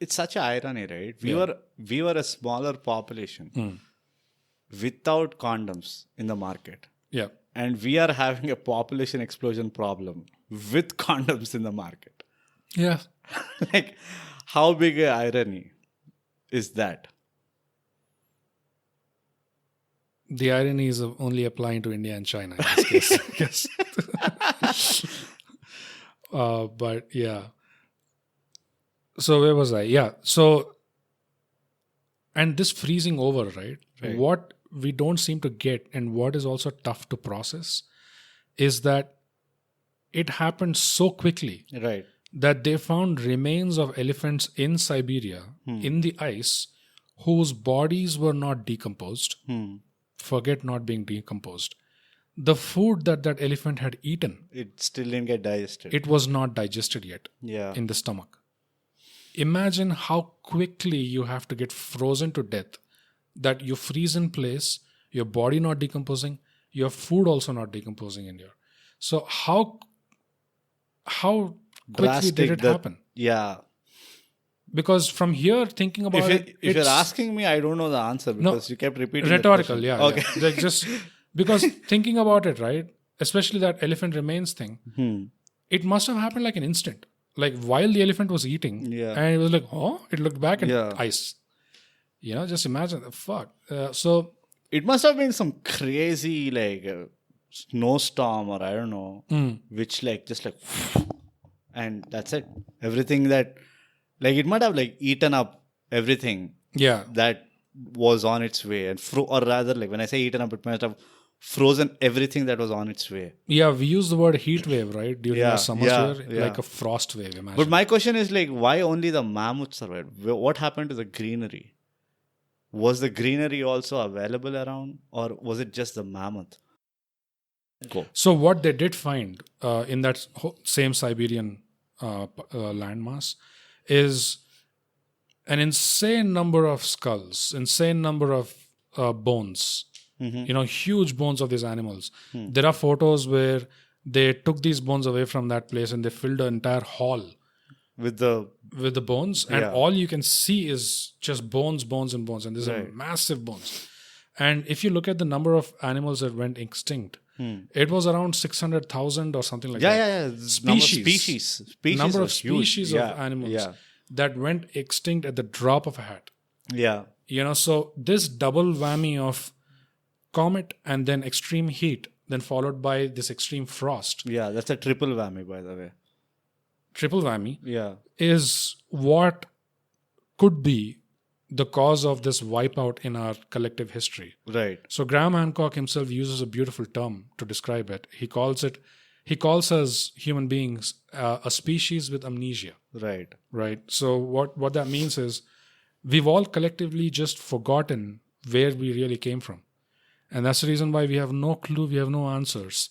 B: It's such an irony, right? We were a smaller population without condoms in the market.
A: Yeah.
B: And we are having a population explosion problem with condoms in the market.
A: Yeah.
B: Like, how big a irony is that?
A: The irony is only applying to India and China in this case. But yeah. So where was I? Yeah. So, and this freezing over, right? What we don't seem to get and what is also tough to process is that it happened so quickly that they found remains of elephants in Siberia in the ice whose bodies were not decomposed. Forget not being decomposed. The food that elephant had eaten,
B: it still didn't get digested.
A: It was not digested yet in the stomach. Imagine how quickly you have to get frozen to death that you freeze in place, your body not decomposing, your food also not decomposing in your. So how quickly did it happen?
B: Yeah.
A: Because from here, thinking about
B: if you're asking me, I don't know the answer because you kept repeating
A: rhetorical,
B: yeah.
A: Okay. Like just because thinking about it, right? Especially that elephant remains thing, it must have happened like an instant. Like while the elephant was eating, and it was like, oh, it looked back and ice. Just imagine the fuck. So
B: it must have been some crazy snowstorm or I don't know, which and that's it. Everything that it might have eaten up everything. That was on its way, and or rather, when I say eaten up, it might have frozen everything that was on its way.
A: Yeah, we use the word heat wave, right? During the summers, like a frost wave. Imagine.
B: But my question is why only the mammoths survived? What happened to the greenery? Was the greenery also available around, or was it just the mammoth?
A: So what they did find in that same Siberian landmass is an insane number of skulls, insane number of bones. Huge bones of these animals. There are photos where they took these bones away from that place and they filled the entire hall with the bones, and all you can see is just bones, and these are massive bones. And if you look at the number of animals that went extinct, it was around 600,000 or something like
B: Yeah,
A: that.
B: yeah, yeah.
A: Species. Number of
B: was huge.
A: species
B: Yeah,
A: of animals
B: Yeah,
A: that went extinct at the drop of a hat.
B: yeah,
A: So this double whammy of comet and then extreme heat, then followed by this extreme frost,
B: yeah. That's a triple whammy, by the way.
A: triple whammy,
B: Yeah,
A: is what could be the cause of this wipeout in our collective history.
B: right.
A: So Graham Hancock himself uses a beautiful term to describe it. He calls us human beings a species with amnesia.
B: Right.
A: Right. So what that means is we've all collectively just forgotten where we really came from. And that's the reason why we have no clue, we have no answers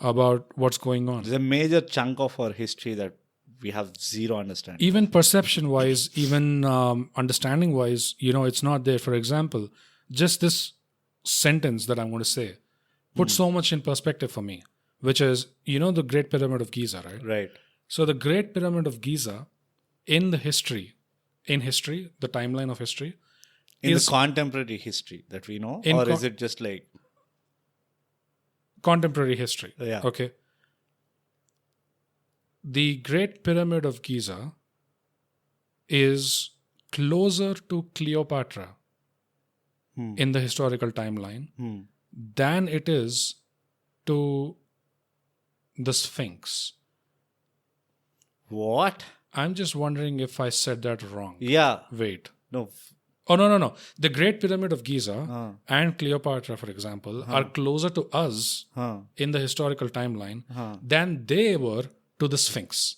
A: about what's going on.
B: There's a major chunk of our history that we have zero understanding.
A: Even perception wise, even understanding wise, it's not there. For example, just this sentence that I'm going to say put so much in perspective for me, which is, the Great Pyramid of Giza, right?
B: Right.
A: So the Great Pyramid of Giza in history, the timeline of history,
B: In the contemporary history that we know, or is it just like
A: contemporary history?
B: Yeah.
A: Okay. The Great Pyramid of Giza is closer to Cleopatra in the historical timeline than it is to the Sphinx.
B: what?
A: I'm just wondering if I said that wrong.
B: Yeah.
A: Wait.
B: No.
A: Oh, no. The Great Pyramid of Giza and Cleopatra, for example, are closer to us in the historical timeline than they were to the Sphinx.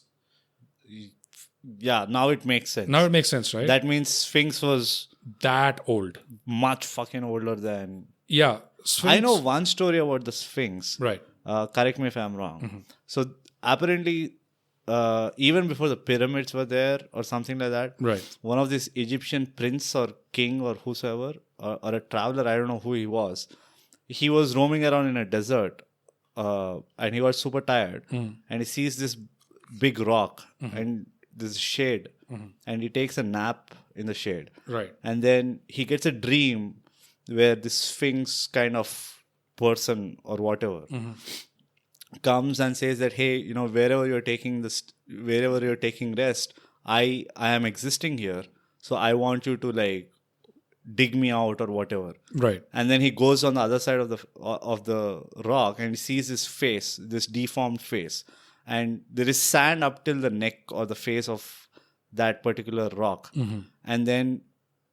B: Yeah. Now it makes sense.
A: Now it makes sense, right?
B: That means Sphinx was
A: That old.
B: much fucking older than.
A: Yeah. Sphinx,
B: I know one story about the Sphinx.
A: Right.
B: Correct me if I'm wrong. So apparently, even before the pyramids were there or something like that,
A: Right.
B: one of these Egyptian prince or king or whosoever or a traveler, I don't know who he was roaming around in a desert and he was super tired and he sees this big rock and this shade and he takes a nap in the shade.
A: Right.
B: And then he gets a dream where this Sphinx kind of person or whatever comes and says that, hey, wherever you're taking rest, I am existing here, so I want you to like dig me out or whatever.
A: Right.
B: And then he goes on the other side of the rock and he sees his face, this deformed face, and there is sand up till the neck or the face of that particular rock. And then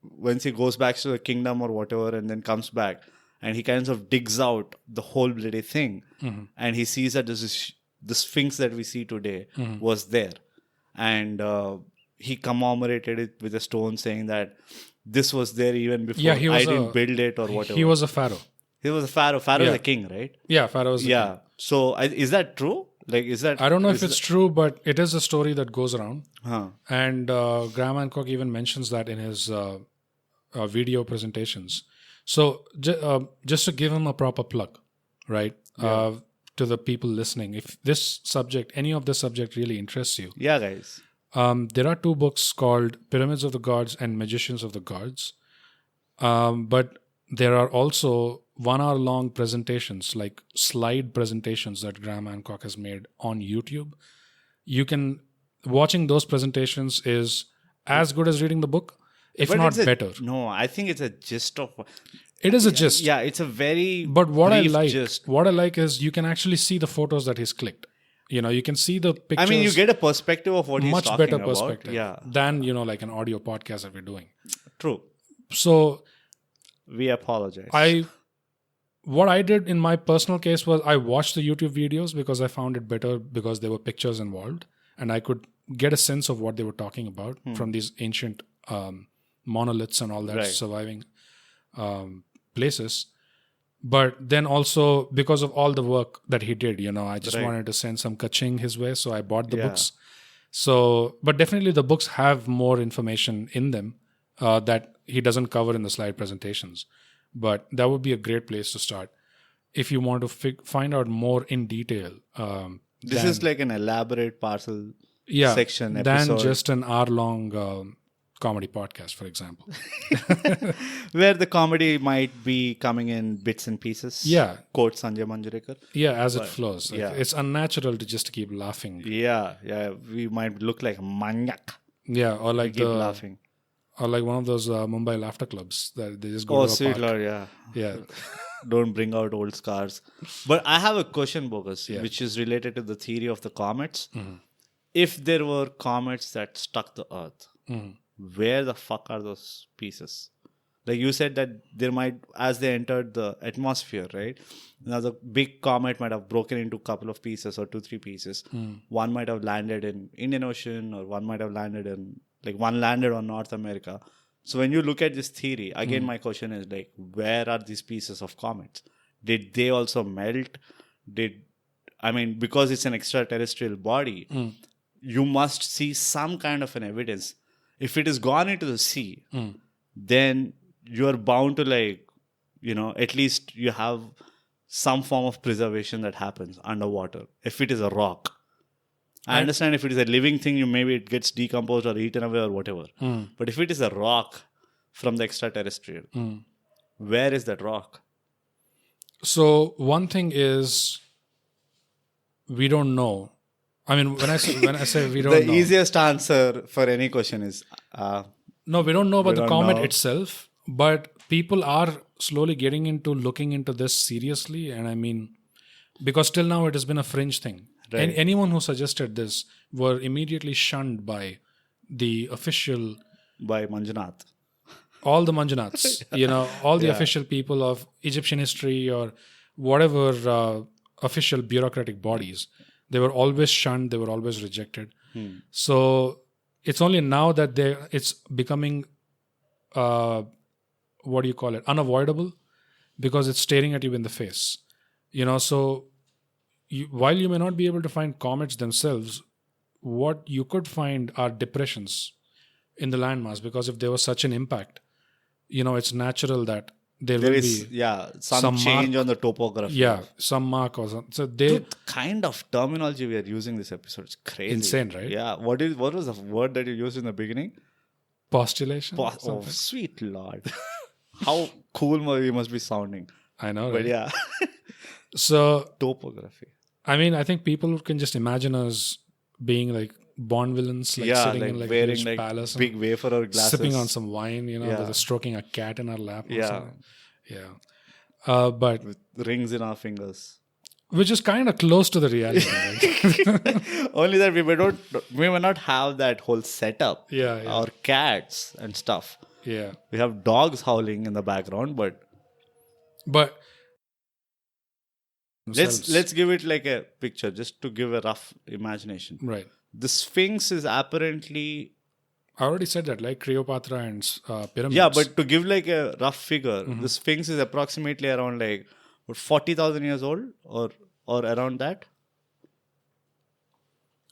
B: once he goes back to the kingdom or whatever and then comes back and he kind of digs out the whole bloody thing and he sees that the Sphinx that we see today was there. And he commemorated it with a stone saying that this was there even before I didn't build it or whatever.
A: He was a pharaoh.
B: He was a pharaoh. Pharaoh is a king, right?
A: Yeah, pharaoh is a king.
B: So is that true? Like, is that?
A: I don't know if it's true, but it is a story that goes around.
B: Huh.
A: And Graham Hancock even mentions that in his video presentations. So just to give him a proper plug, right? To the people listening, if any of this subject really interests you.
B: Yeah, guys.
A: There are two books called Pyramids of the Gods and Magicians of the Gods. But there are also 1 hour long presentations, like slide presentations that Graham Hancock has made on YouTube. Watching those presentations is as good as reading the book, if not better.
B: No, I think it's a gist of.
A: It is a gist.
B: Yeah, it's a very.
A: But what I like
B: gist.
A: Is you can actually see the photos that he's clicked. You can see the pictures.
B: I mean, you get a perspective of what he's talking about. Much better perspective
A: than, like an audio podcast that we're doing.
B: True.
A: So
B: we apologize.
A: What I did in my personal case was I watched the YouTube videos because I found it better because there were pictures involved and I could get a sense of what they were talking about from these ancient monoliths and all that surviving places. But then also because of all the work that he did, I just wanted to send some kaching his way. So I bought the books. So, but definitely the books have more information in them that he doesn't cover in the slide presentations. But that would be a great place to start if you want to find out more in detail.
B: This is like an elaborate Parcel section episode.
A: Than just an hour-long comedy podcast, for example.
B: Where the comedy might be coming in bits and pieces.
A: Yeah.
B: Quote Sanjay Manjurekar.
A: Yeah, as it flows. Like,
B: yeah.
A: it's unnatural to just keep laughing.
B: Yeah. We might look like maniac.
A: Yeah, or like
B: Keep laughing.
A: Or like one of those Mumbai laughter clubs that they just go
B: Oh,
A: to a
B: sweet
A: park.
B: Lord, yeah.
A: Yeah.
B: Don't bring out old scars. But I have a question, Bogus,
A: Yeah.
B: which is related to the theory of the comets.
A: Mm-hmm.
B: If there were comets that struck the Earth,
A: Mm-hmm.
B: where the fuck are those pieces? Like you said that there might, as they entered the atmosphere, right? Now the big comet might have broken into a couple of pieces or 2-3 pieces. One might have landed in Indian Ocean, or one might have landed in, like one landed on North America. So when you look at this theory, again, my question is like, where are these pieces of comets? Did they also melt? Because it's an extraterrestrial body, you must see some kind of an evidence. If it is gone into the sea, then you're bound to at least you have some form of preservation that happens underwater. If it is a rock, I understand if it is a living thing, maybe it gets decomposed or eaten away or whatever. But if it is a rock from the extraterrestrial, where is that rock?
A: So one thing is, we don't know. I mean, when I say we don't know,
B: the easiest answer for any question is
A: no, we don't know about
B: we
A: the
B: don't
A: comet
B: know.
A: itself, but people are slowly getting into looking into this seriously. And I mean, because till now it has been a fringe thing.
B: Right.
A: And anyone who suggested this were immediately shunned by the official,
B: by Manjunath.
A: all the Manjunaths, all the official people of Egyptian history or whatever official bureaucratic bodies. They were always shunned. They were always rejected. So it's only now that it's becoming, unavoidable, because it's staring at you in the face. So while you may not be able to find comets themselves, what you could find are depressions in the landmass, because if there was such an impact, it's natural that there will
B: is
A: be
B: some change on the topography.
A: Yeah, some mark or something. So
B: The kind of terminology we are using this episode is crazy.
A: Insane, right?
B: Yeah. What was the word that you used in the beginning?
A: Postulation.
B: Oh, sweet Lord. How cool we must be sounding.
A: I know,
B: But
A: right?
B: yeah.
A: So
B: Topography.
A: I mean, I think people can just imagine us being like Bond villains, sitting in like
B: wearing
A: huge palace,
B: big wafer or glasses.
A: sipping on some wine,
B: Yeah.
A: with stroking a cat in our lap. Or
B: Yeah.
A: something. Yeah. But
B: With rings in our fingers.
A: which is kind of close to the reality. Right?
B: Only that we may not have that whole setup.
A: Yeah.
B: Or cats and stuff.
A: Yeah.
B: We have dogs howling in the background, but
A: But
B: let's give it like a picture, just to give a rough imagination.
A: right.
B: The Sphinx is apparently,
A: I already said that, like Cleopatra and pyramids.
B: yeah, but to give like a rough figure, the Sphinx is approximately around 40,000 years old, or around that.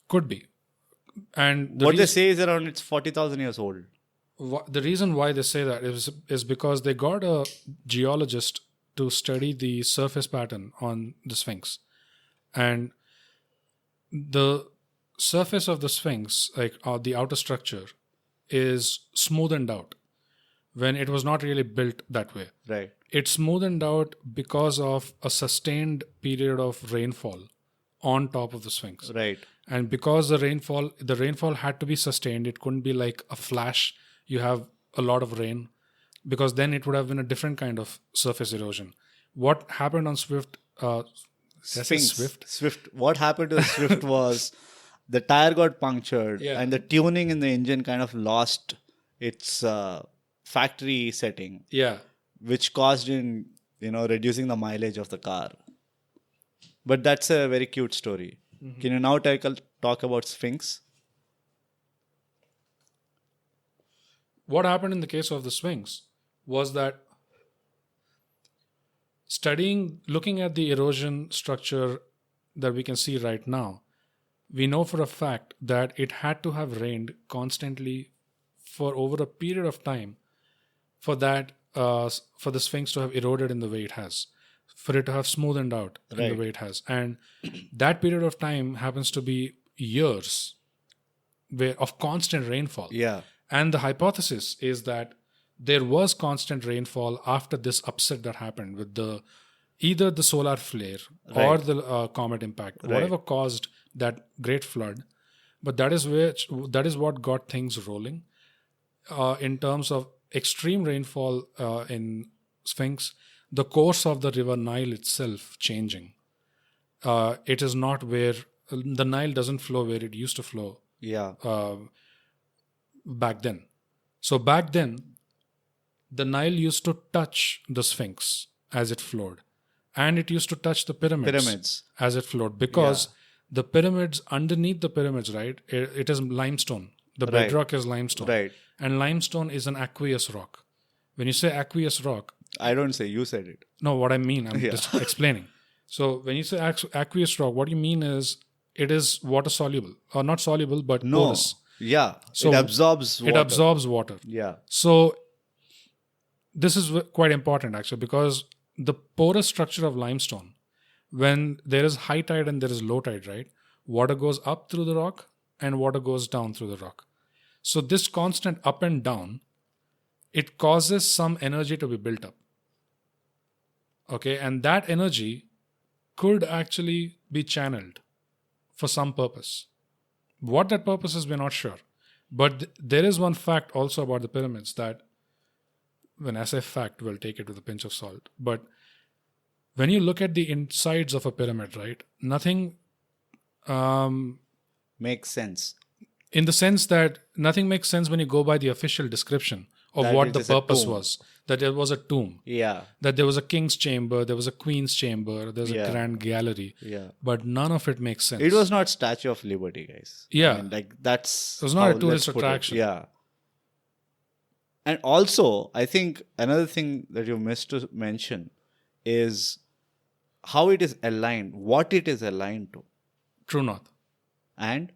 A: could be. And
B: What they say is around it's 40,000 years old.
A: the reason why they say that is because they got a geologist to study the surface pattern on the Sphinx, and the surface of the Sphinx, the outer structure, is smoothened out when it was not really built that way.
B: Right.
A: It's smoothened out because of a sustained period of rainfall on top of the Sphinx.
B: Right.
A: And because the rainfall had to be sustained, it couldn't be like a flash. You have a lot of rain, because then it would have been a different kind of surface erosion. What happened on Swift?
B: Swift. What happened to the Swift was the tire got punctured, and the tuning in the engine kind of lost its factory setting,
A: Yeah.
B: which caused in reducing the mileage of the car. But that's a very cute story. Can you now talk about Sphinx?
A: What happened in the case of the Sphinx was that looking at the erosion structure that we can see right now, we know for a fact that it had to have rained constantly for over a period of time for the Sphinx to have eroded in the way it has, for it to have smoothened out in the way it has. And that period of time happens to be years of constant rainfall.
B: Yeah.
A: And the hypothesis is that there was constant rainfall after this upset that happened with either the solar flare or
B: Right.
A: the comet impact,
B: Right.
A: whatever caused that great flood. But that is what got things rolling in terms of extreme rainfall in Sphinx, the course of the river Nile itself changing. It is not where the Nile doesn't flow where it used to flow
B: Yeah.
A: back then. So back then, the Nile used to touch the Sphinx as it flowed, and it used to touch the pyramids as it flowed, because the pyramids, underneath the pyramids, right, it is limestone. The
B: Right.
A: bedrock is limestone.
B: Right.
A: And limestone is an aqueous rock. When you say aqueous rock,
B: I don't say, you said it.
A: no, what I mean, I'm just explaining. So when you say aqueous rock, what you mean is it is water soluble, or not soluble, but
B: No.
A: porous.
B: Yeah.
A: So
B: it absorbs water.
A: It absorbs water.
B: Yeah.
A: So this is quite important actually, because the porous structure of limestone, when there is high tide and there is low tide, right, water goes up through the rock and water goes down through the rock. So this constant up and down, it causes some energy to be built up. Okay, and that energy could actually be channeled for some purpose. What that purpose is, we're not sure. But there is one fact also about the pyramids that, when I say fact, we'll take it with a pinch of salt. But when you look at the insides of a pyramid, right, nothing,
B: Makes sense.
A: in the sense that nothing makes sense when you go by the official description of
B: That
A: what
B: it
A: the
B: is a
A: purpose
B: tomb.
A: was. That it was a tomb.
B: Yeah.
A: That there was a king's chamber, there was a queen's chamber, there's a
B: Yeah.
A: grand gallery.
B: Yeah.
A: But none of it makes sense.
B: It was not Statue of Liberty, guys.
A: Yeah.
B: I mean, like that's.
A: It was not a
B: how-
A: tourist
B: let's put it.
A: attraction.
B: Yeah. And also, I think another thing that you missed to mention is how it is aligned, what it is aligned to,
A: True North.
B: and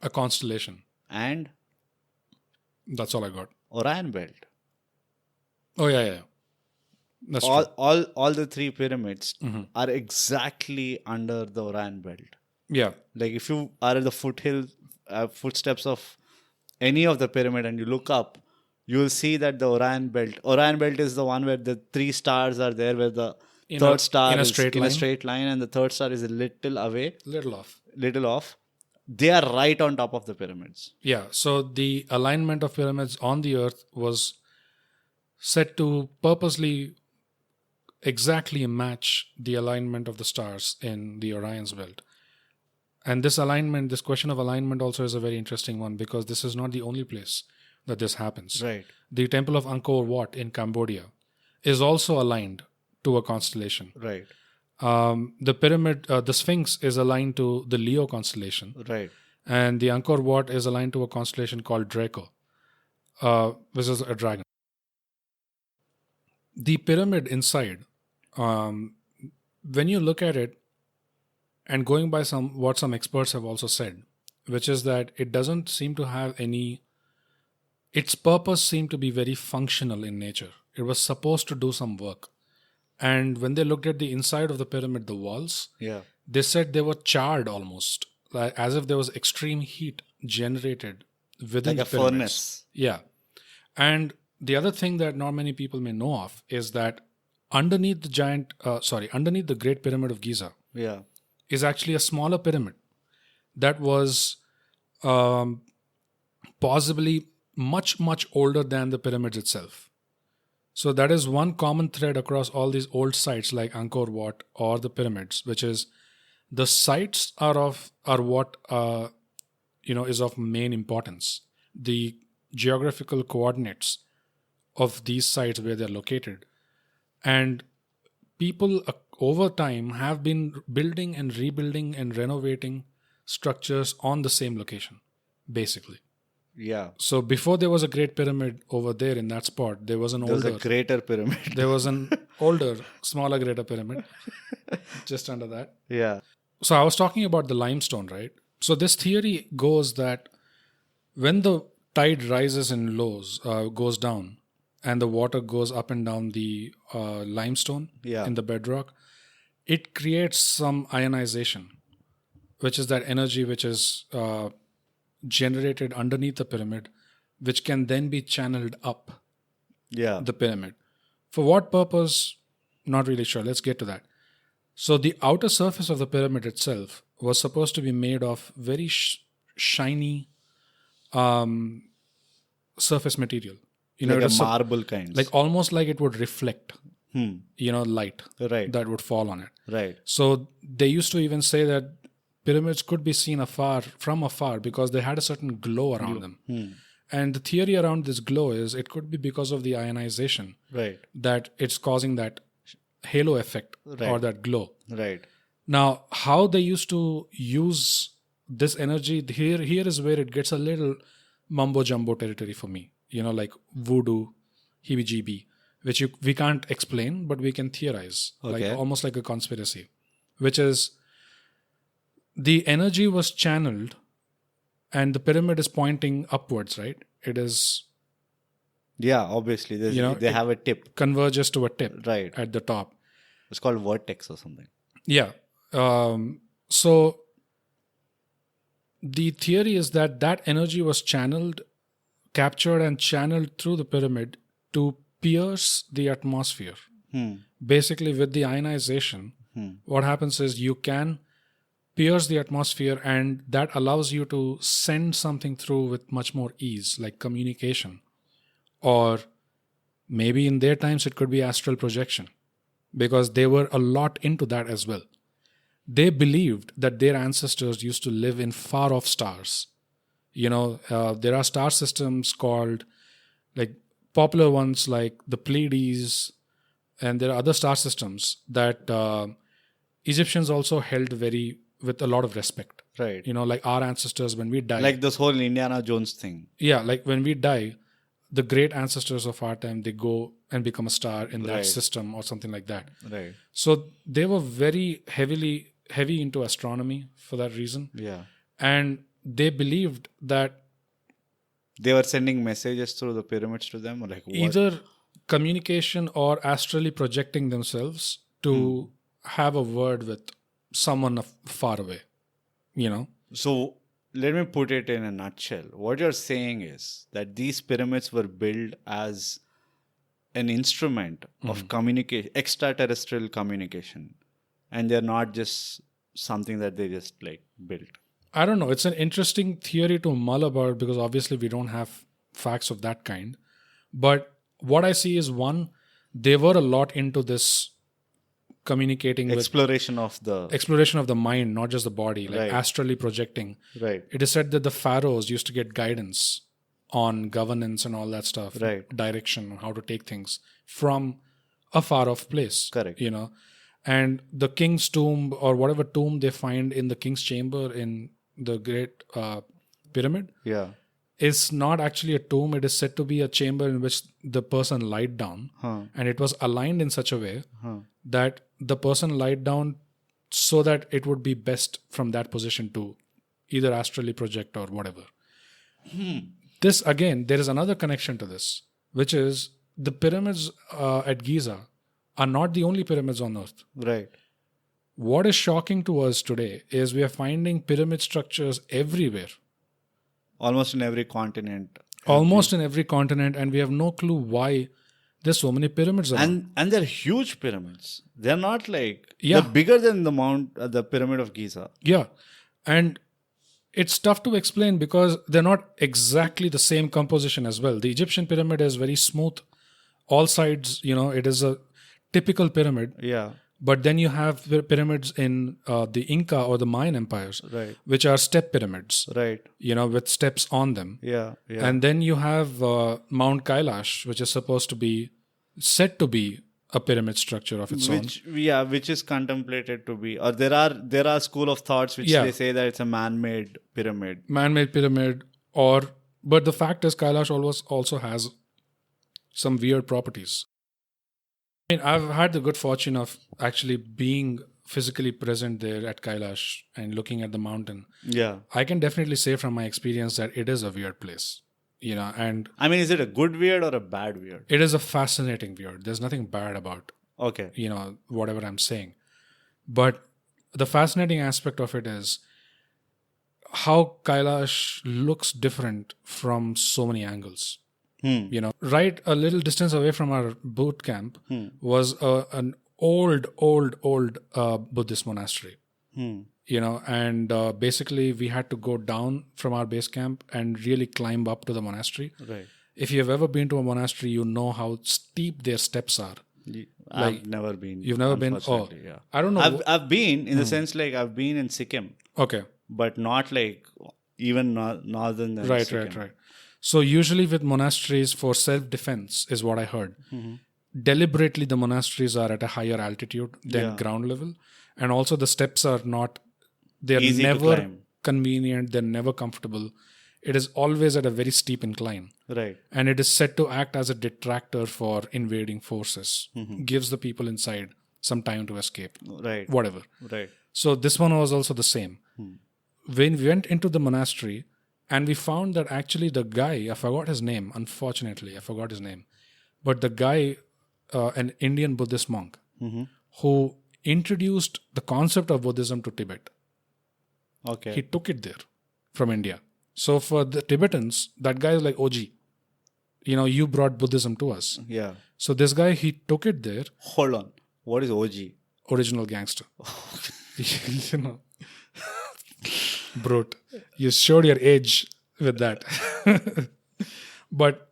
A: A constellation. That's all I got.
B: Orion Belt.
A: Oh, yeah. That's
B: all,
A: true.
B: all the three pyramids are exactly under the Orion Belt.
A: Yeah.
B: Like if you are at the footsteps of any of the pyramid and you look up, you will see that the Orion Belt is the one where the three stars are there, where the third star
A: in a
B: is
A: straight
B: in
A: line.
B: a straight line and the third star is a little away,
A: Little off.
B: little off. They are right on top of the pyramids.
A: Yeah. So the alignment of pyramids on the earth was set to purposely exactly match the alignment of the stars in the Orion's belt. And this question of alignment also is a very interesting one, because this is not the only place that this happens.
B: Right.
A: The temple of Angkor Wat in Cambodia is also aligned to a constellation.
B: Right.
A: The pyramid, the Sphinx is aligned to the Leo constellation.
B: Right.
A: And the Angkor Wat is aligned to a constellation called Draco, which is a dragon. The pyramid inside, when you look at it, and going by what some experts have also said, which is that it doesn't seem to have its purpose seemed to be very functional in nature. It was supposed to do some work. And when they looked at the inside of the pyramid, the walls,
B: Yeah.
A: they said they were charred almost, like as if there was extreme heat generated within
B: Like
A: the
B: a
A: pyramids.
B: furnace.
A: Yeah. And the other thing that not many people may know of is that underneath the Great Pyramid of Giza
B: Yeah.
A: is actually a smaller pyramid that was possibly much, much older than the pyramids itself. So that is one common thread across all these old sites like Angkor Wat or the pyramids, which is the sites are what is of main importance. The geographical coordinates of these sites where they're located, and people over time have been building and rebuilding and renovating structures on the same location, basically.
B: Yeah.
A: So before there was a Great Pyramid over there in that spot, there was an
B: There's
A: older.
B: a greater pyramid.
A: There was an older, smaller Greater Pyramid just under that.
B: Yeah.
A: So I was talking about the limestone, right? So this theory goes that when the tide rises and goes down, and the water goes up and down the limestone in the bedrock, it creates some ionization, which is that energy which is generated underneath the pyramid, which can then be channeled up
B: Yeah.
A: the pyramid. For what purpose? Not really sure. Let's get to that. So the outer surface of the pyramid itself was supposed to be made of very shiny surface material. You know,
B: like
A: it
B: a
A: was
B: marble kind.
A: like almost like it would reflect, light
B: Right.
A: that would fall on it.
B: Right.
A: So they used to even say that pyramids could be seen from afar because they had a certain glow around them. And the theory around this glow is it could be because of the ionization
B: Right.
A: that it's causing that halo effect or that glow.
B: Right.
A: Now, how they used to use this energy, here is where it gets a little mumbo jumbo territory for me. You know, like voodoo, heebie-jeebie, which we can't explain, but we can theorize, like almost like a conspiracy, which is the energy was channeled and the pyramid is pointing upwards, right? It is...
B: Yeah, obviously. They have a tip.
A: Converges to a tip
B: Right.
A: at the top.
B: It's called vertex or something.
A: Yeah. So the theory is that energy was captured and channeled through the pyramid to pierce the atmosphere. Basically, with the ionization, what happens is you can pierce the atmosphere, and that allows you to send something through with much more ease, like communication. Or maybe in their times, it could be astral projection, because they were a lot into that as well. They believed that their ancestors used to live in far-off stars. You know, there are star systems called, like, popular ones like the Pleiades, and there are other star systems that Egyptians also held with a lot of respect.
B: Right.
A: You know, like our ancestors, when we die.
B: Like this whole Indiana Jones thing.
A: Yeah, like when we die, the great ancestors of our time, they go and become a star in that system or something like that.
B: Right.
A: So they were very heavy into astronomy for that reason.
B: Yeah.
A: And they believed that
B: they were sending messages through the pyramids to them, or like what?
A: Either communication or astrally projecting themselves to have a word with someone far away, you know?
B: So let me put it in a nutshell. What you're saying is that these pyramids were built as an instrument of communication, extraterrestrial communication, and they're not just something that they just like built.
A: I don't know. It's an interesting theory to mull about because obviously we don't have facts of that kind. But what I see is, one, they were a lot into this communicating
B: exploration of the
A: mind, not just the body, like astrally projecting.
B: Right.
A: It is said that the pharaohs used to get guidance on governance and all that stuff, direction, how to take things from a far off place.
B: Correct.
A: You know, and the king's tomb or whatever tomb they find in the king's chamber in the Great Pyramid is not actually a tomb. It is said to be a chamber in which the person lied down, and it was aligned in such a way that the person lied down so that it would be best from that position to either astrally project or whatever. This, again, there is another connection to this, which is the pyramids at Giza are not the only pyramids on Earth.
B: Right.
A: What is shocking to us today is we are finding pyramid structures everywhere.
B: Almost in every continent.
A: Almost in every continent, and we have no clue why there's so many pyramids around.
B: And they're huge pyramids. They're not like... They're bigger than the Pyramid of Giza.
A: Yeah. And it's tough to explain because they're not exactly the same composition as well. The Egyptian pyramid is very smooth. All sides, it is a typical pyramid.
B: Yeah.
A: But then you have pyramids in the Inca or the Mayan empires, which are step pyramids, with steps on them.
B: Yeah.
A: And then you have Mount Kailash, which is said to be a pyramid structure of its own.
B: Which is contemplated to be, or there are school of thoughts which they say that it's a man-made pyramid.
A: Man-made pyramid, but the fact is Kailash also has some weird properties. I mean, I've had the good fortune of actually being physically present there at Kailash and looking at the mountain.
B: Yeah.
A: I can definitely say from my experience that it is a weird place, and...
B: I mean, is it a good weird or a bad weird?
A: It is a fascinating weird. There's nothing bad about, whatever I'm saying. But the fascinating aspect of it is how Kailash looks different from so many angles. You know, right a little distance away from our boot camp was an old Buddhist monastery. You know, and basically we had to go down from our base camp and really climb up to the monastery.
B: Right.
A: If you've ever been to a monastery, you know how steep their steps are.
B: I've never been.
A: You've never been? Oh,
B: yeah.
A: I don't know.
B: I've been in the sense like I've been in Sikkim,
A: Okay.
B: but not like even northern than Sikkim.
A: Right. So usually with monasteries for self-defense is what I heard. Deliberately the monasteries are at a higher altitude than ground level. And also the steps are not, they're
B: Easy to
A: never
B: climb.
A: convenient, they're never comfortable. It is always at a very steep incline.
B: Right.
A: And it is said to act as a detractor for invading forces. Gives the people inside some time to escape.
B: Right.
A: Whatever.
B: Right.
A: So this one was also the same. When we went into the monastery and we found that actually the guy, I forgot his name, unfortunately, I forgot his name. But the guy, an Indian Buddhist monk, who introduced the concept of Buddhism to Tibet.
B: Okay.
A: He took it there from India. So for the Tibetans, that guy is like OG. You know, you brought Buddhism to us.
B: Yeah.
A: So this guy, he took it there.
B: Hold on. What is OG?
A: Original gangster. You know. Brut. You showed your age with that. But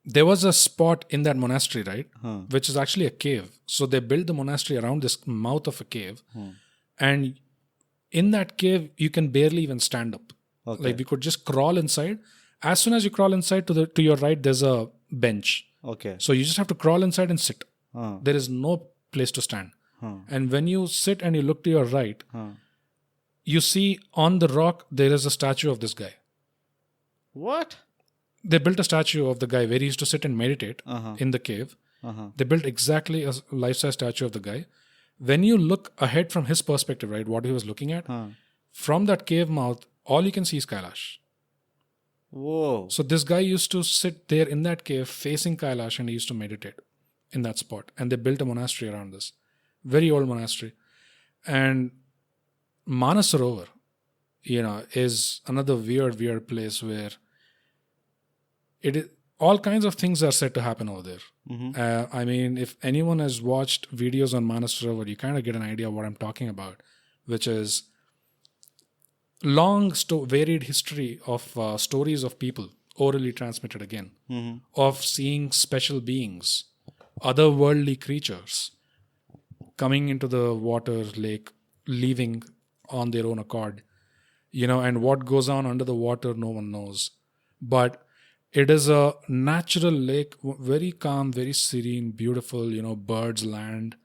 A: there was a spot in that monastery, right? Which is actually a cave. So they built the monastery around this mouth of a cave. And in that cave, you can barely even stand up.
B: Okay.
A: Like we could just crawl inside. As soon as you crawl inside, to your right, there's a bench.
B: Okay.
A: So you just have to crawl inside and sit.
B: Huh.
A: There is no place to stand.
B: Huh.
A: And when you sit and you look to your right, you see on the rock, there is a statue of this guy.
B: What?
A: They built a statue of the guy where he used to sit and meditate in the cave. They built exactly a life-size statue of the guy. When you look ahead from his perspective, right, what he was looking at, from that cave mouth, all you can see is Kailash.
B: Whoa.
A: So this guy used to sit there in that cave facing Kailash and he used to meditate in that spot. And they built a monastery around this. Very old monastery. And Manasarovar, you know, is another weird place where all kinds of things are said to happen over there. I mean, if anyone has watched videos on Manasarovar, you kind of get an idea of what I'm talking about, which is long, varied history of stories of people, orally transmitted again, of seeing special beings, otherworldly creatures coming into the water lake, leaving on their own accord, you know, and what goes on under the water, no one knows. But it is a natural lake, very calm, very serene, beautiful, you know, birds land.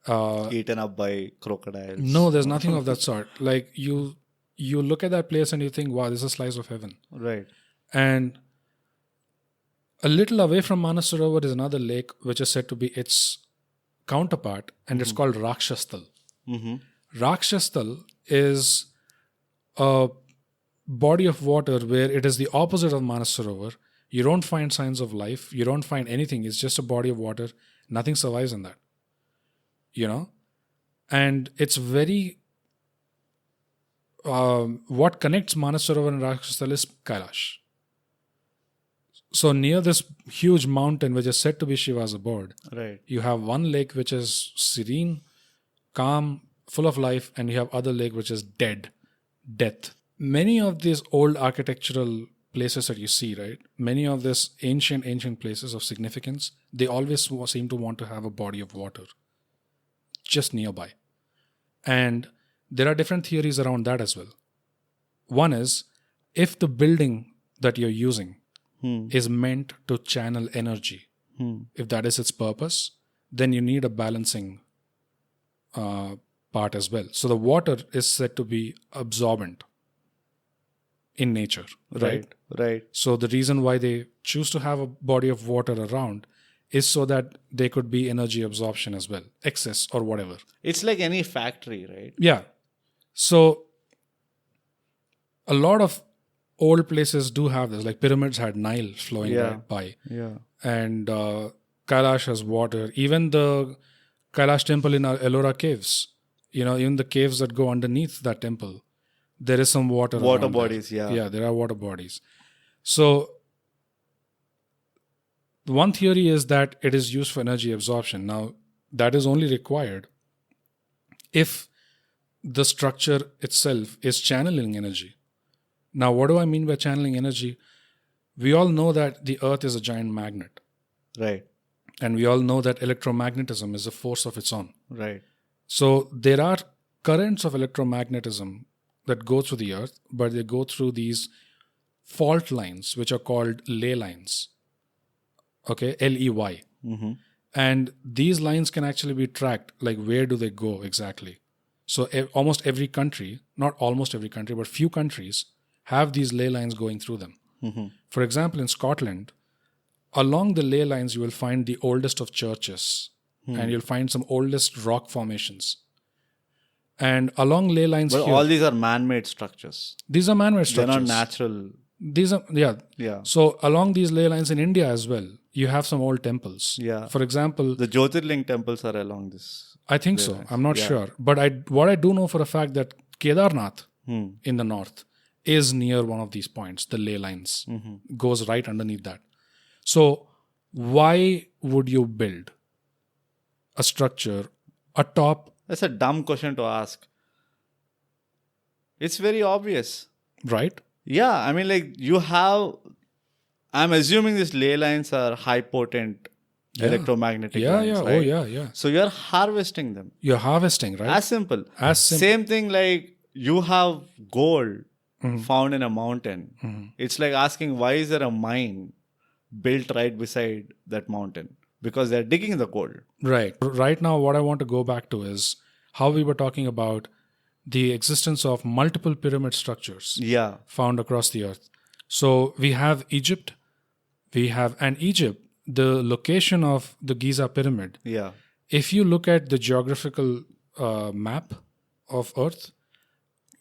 B: Eaten up by crocodiles.
A: No, there's nothing of that sort. Like you look at that place and you think, wow, this is a slice of heaven.
B: Right.
A: And a little away from Manasarovar is another lake which is said to be its counterpart, and it's called Rakshastal. Rakshastal is a body of water where it is the opposite of Manasarovar. You don't find signs of life. You don't find anything. It's just a body of water. Nothing survives in that. You know? And it's very... what connects Manasarovar and Rakshastal is Kailash. So near this huge mountain, which is said to be Shiva's abode,
B: Right.
A: you have one lake which is serene, calm, full of life, and you have other lake which is death. Many of these old architectural places that you see, right? Many of these ancient places of significance, they always seem to want to have a body of water just nearby. And there are different theories around that as well. One is, if the building that you're using is meant to channel energy, if that is its purpose, then you need a balancing part as well. So the water is said to be absorbent in nature, right?
B: Right.
A: So the reason why they choose to have a body of water around is so that there could be energy absorption as well, excess or whatever.
B: It's like any factory, right?
A: Yeah. So a lot of old places do have this, like pyramids had Nile flowing right by.
B: Yeah.
A: And Kailash has water. Even the Kailash temple in Ellora caves, you know, even the caves that go underneath that temple, there is some water
B: Water
A: around
B: bodies,
A: there.
B: yeah.
A: Yeah, there are water bodies. So one theory is that it is used for energy absorption. Now, that is only required if the structure itself is channeling energy. Now, what do I mean by channeling energy? We all know that the Earth is a giant magnet.
B: Right.
A: And we all know that electromagnetism is a force of its own.
B: Right.
A: So there are currents of electromagnetism that go through the Earth, but they go through these fault lines, which are called ley lines. Okay, Ley.
B: Mm-hmm.
A: And these lines can actually be tracked, like where do they go exactly. So almost every country, not almost every country, but few countries have these ley lines going through them.
B: Mm-hmm.
A: For example, in Scotland, along the ley lines, you will find the oldest of churches and you'll find some oldest rock formations. And along ley lines
B: But
A: here,
B: all these are man-made structures.
A: these are man-made
B: They're
A: structures.
B: not natural.
A: These are, yeah.
B: Yeah.
A: So along these ley lines in India as well, you have some old temples.
B: Yeah.
A: For example,
B: The Jyotirling temples are along this.
A: I think so.
B: lines.
A: I'm not
B: Yeah.
A: sure. But what I do know for a fact that Kedarnath in the north is near one of these points, the ley lines. Goes right underneath that. So why would you build a structure atop,
B: That's a dumb question to ask. It's very obvious.
A: right?
B: Yeah, I mean, like I'm assuming these ley lines are high potent electromagnetic
A: Yeah,
B: lines,
A: yeah.
B: right?
A: Oh, yeah, yeah.
B: So you're harvesting them.
A: You're harvesting, right?
B: As simple.
A: As simple.
B: Same thing like you have gold found in a mountain. It's like asking, why is there a mine built right beside that mountain? Because they're digging the gold.
A: Right. Right now, what I want to go back to is how we were talking about the existence of multiple pyramid structures
B: Yeah.
A: found across the earth. So we have Egypt. And Egypt, the location of the Giza pyramid,
B: Yeah.
A: if you look at the geographical map of Earth,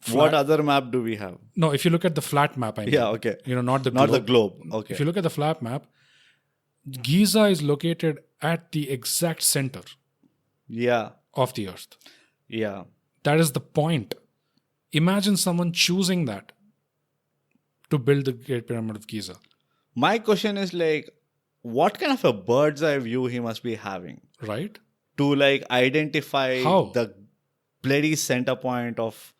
B: What other map do we have?
A: no, if you look at the flat map, I mean,
B: Yeah, okay.
A: not the
B: Not
A: globe.
B: the globe. Okay.
A: If you look at the flat map, Giza is located at the exact center
B: Yeah.
A: of the Earth.
B: Yeah.
A: That is the point. Imagine someone choosing that to build the Great Pyramid of Giza.
B: My question is like, what kind of a bird's eye view he must be having
A: Right?
B: to like identify
A: How?
B: the bloody center point of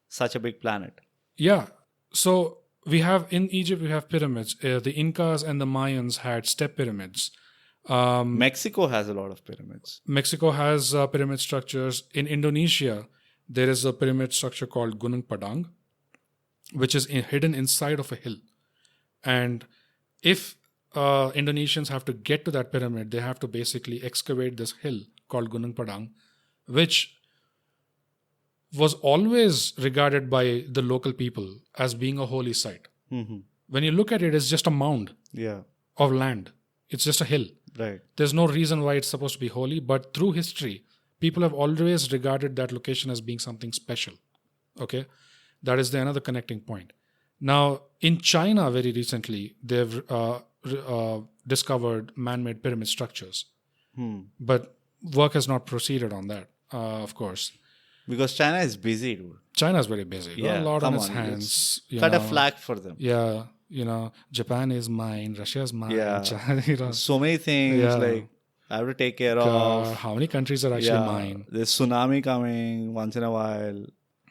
B: such a big planet?
A: Yeah. So in Egypt, we have pyramids. The Incas and the Mayans had step pyramids.
B: Mexico has a lot of pyramids.
A: Mexico has pyramid structures. In Indonesia, there is a pyramid structure called Gunung Padang, which is hidden inside of a hill. And if Indonesians have to get to that pyramid, they have to basically excavate this hill called Gunung Padang, which was always regarded by the local people as being a holy site. When you look at it, it's just a mound
B: Yeah.
A: of land. It's just a hill.
B: Right.
A: There's no reason why it's supposed to be holy, but through history, people have always regarded that location as being something special. Okay? That is another connecting point. Now, in China, very recently, they've discovered man-made pyramid structures. But work has not proceeded on that, of course.
B: Because China is busy, dude.
A: China is very busy. Got
B: Yeah,
A: a lot
B: come
A: on its
B: on,
A: hands.
B: Cut a flag for them.
A: Yeah, Japan is mine, Russia's mine.
B: Yeah.
A: China,
B: So many things
A: Yeah.
B: like I have to take care of.
A: how many countries are actually mine?
B: There's tsunami coming once in a while.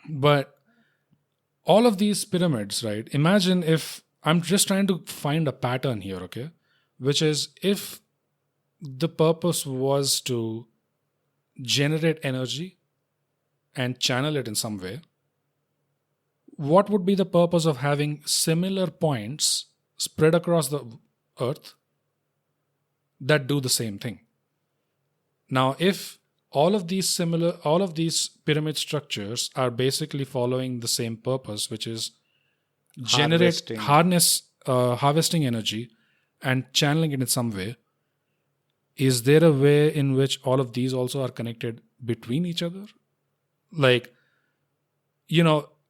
A: But all of these pyramids, right? Imagine if I'm just trying to find a pattern here, okay? Which is if the purpose was to generate energy and channel it in some way, what would be the purpose of having similar points spread across the earth that do the same thing? Now, if all of these pyramid structures are basically following the same purpose, which is harvesting energy and channeling it in some way, is there a way in which all of these also are connected between each other? Like,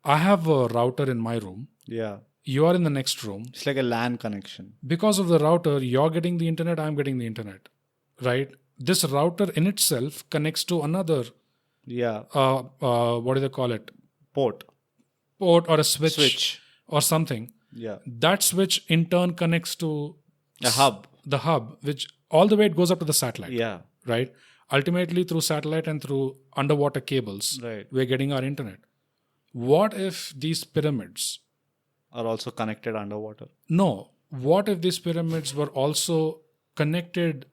A: I have a router in my room.
B: Yeah.
A: You are in the next room.
B: It's like a LAN connection.
A: Because of the router, you're getting the internet, I'm getting the internet, right? This router in itself connects to another,
B: Yeah.
A: what do they call it?
B: Port.
A: port or a switch,
B: Switch.
A: or something.
B: Yeah.
A: That switch in turn connects to
B: A hub.
A: the hub, which all the way it goes up to the satellite.
B: Yeah.
A: Right? Ultimately, through satellite and through underwater cables,
B: Right.
A: we're getting our internet. What if these pyramids?
B: Are also connected underwater.
A: No. What if these pyramids were also connected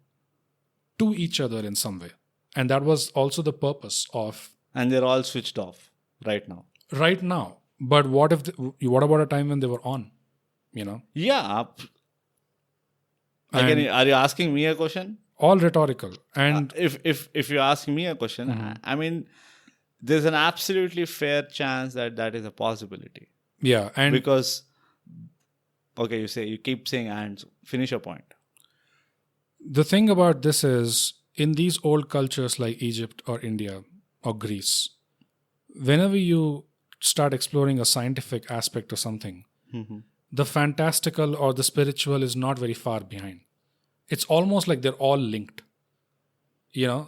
A: to each other in some way? And that was also the purpose of
B: And they're all switched off right now.
A: right now. But what if? What about a time when they were on? You know,
B: Yeah.
A: And-
B: Again, are you asking me a question?
A: all rhetorical. And
B: If you ask me a question, I mean, there's an absolutely fair chance that is a possibility.
A: yeah, and
B: Because, okay, you keep saying and finish your point.
A: the thing about this is, in these old cultures like Egypt or India or Greece, whenever you start exploring a scientific aspect of something, the fantastical or the spiritual is not very far behind. It's almost like they're all linked. You know,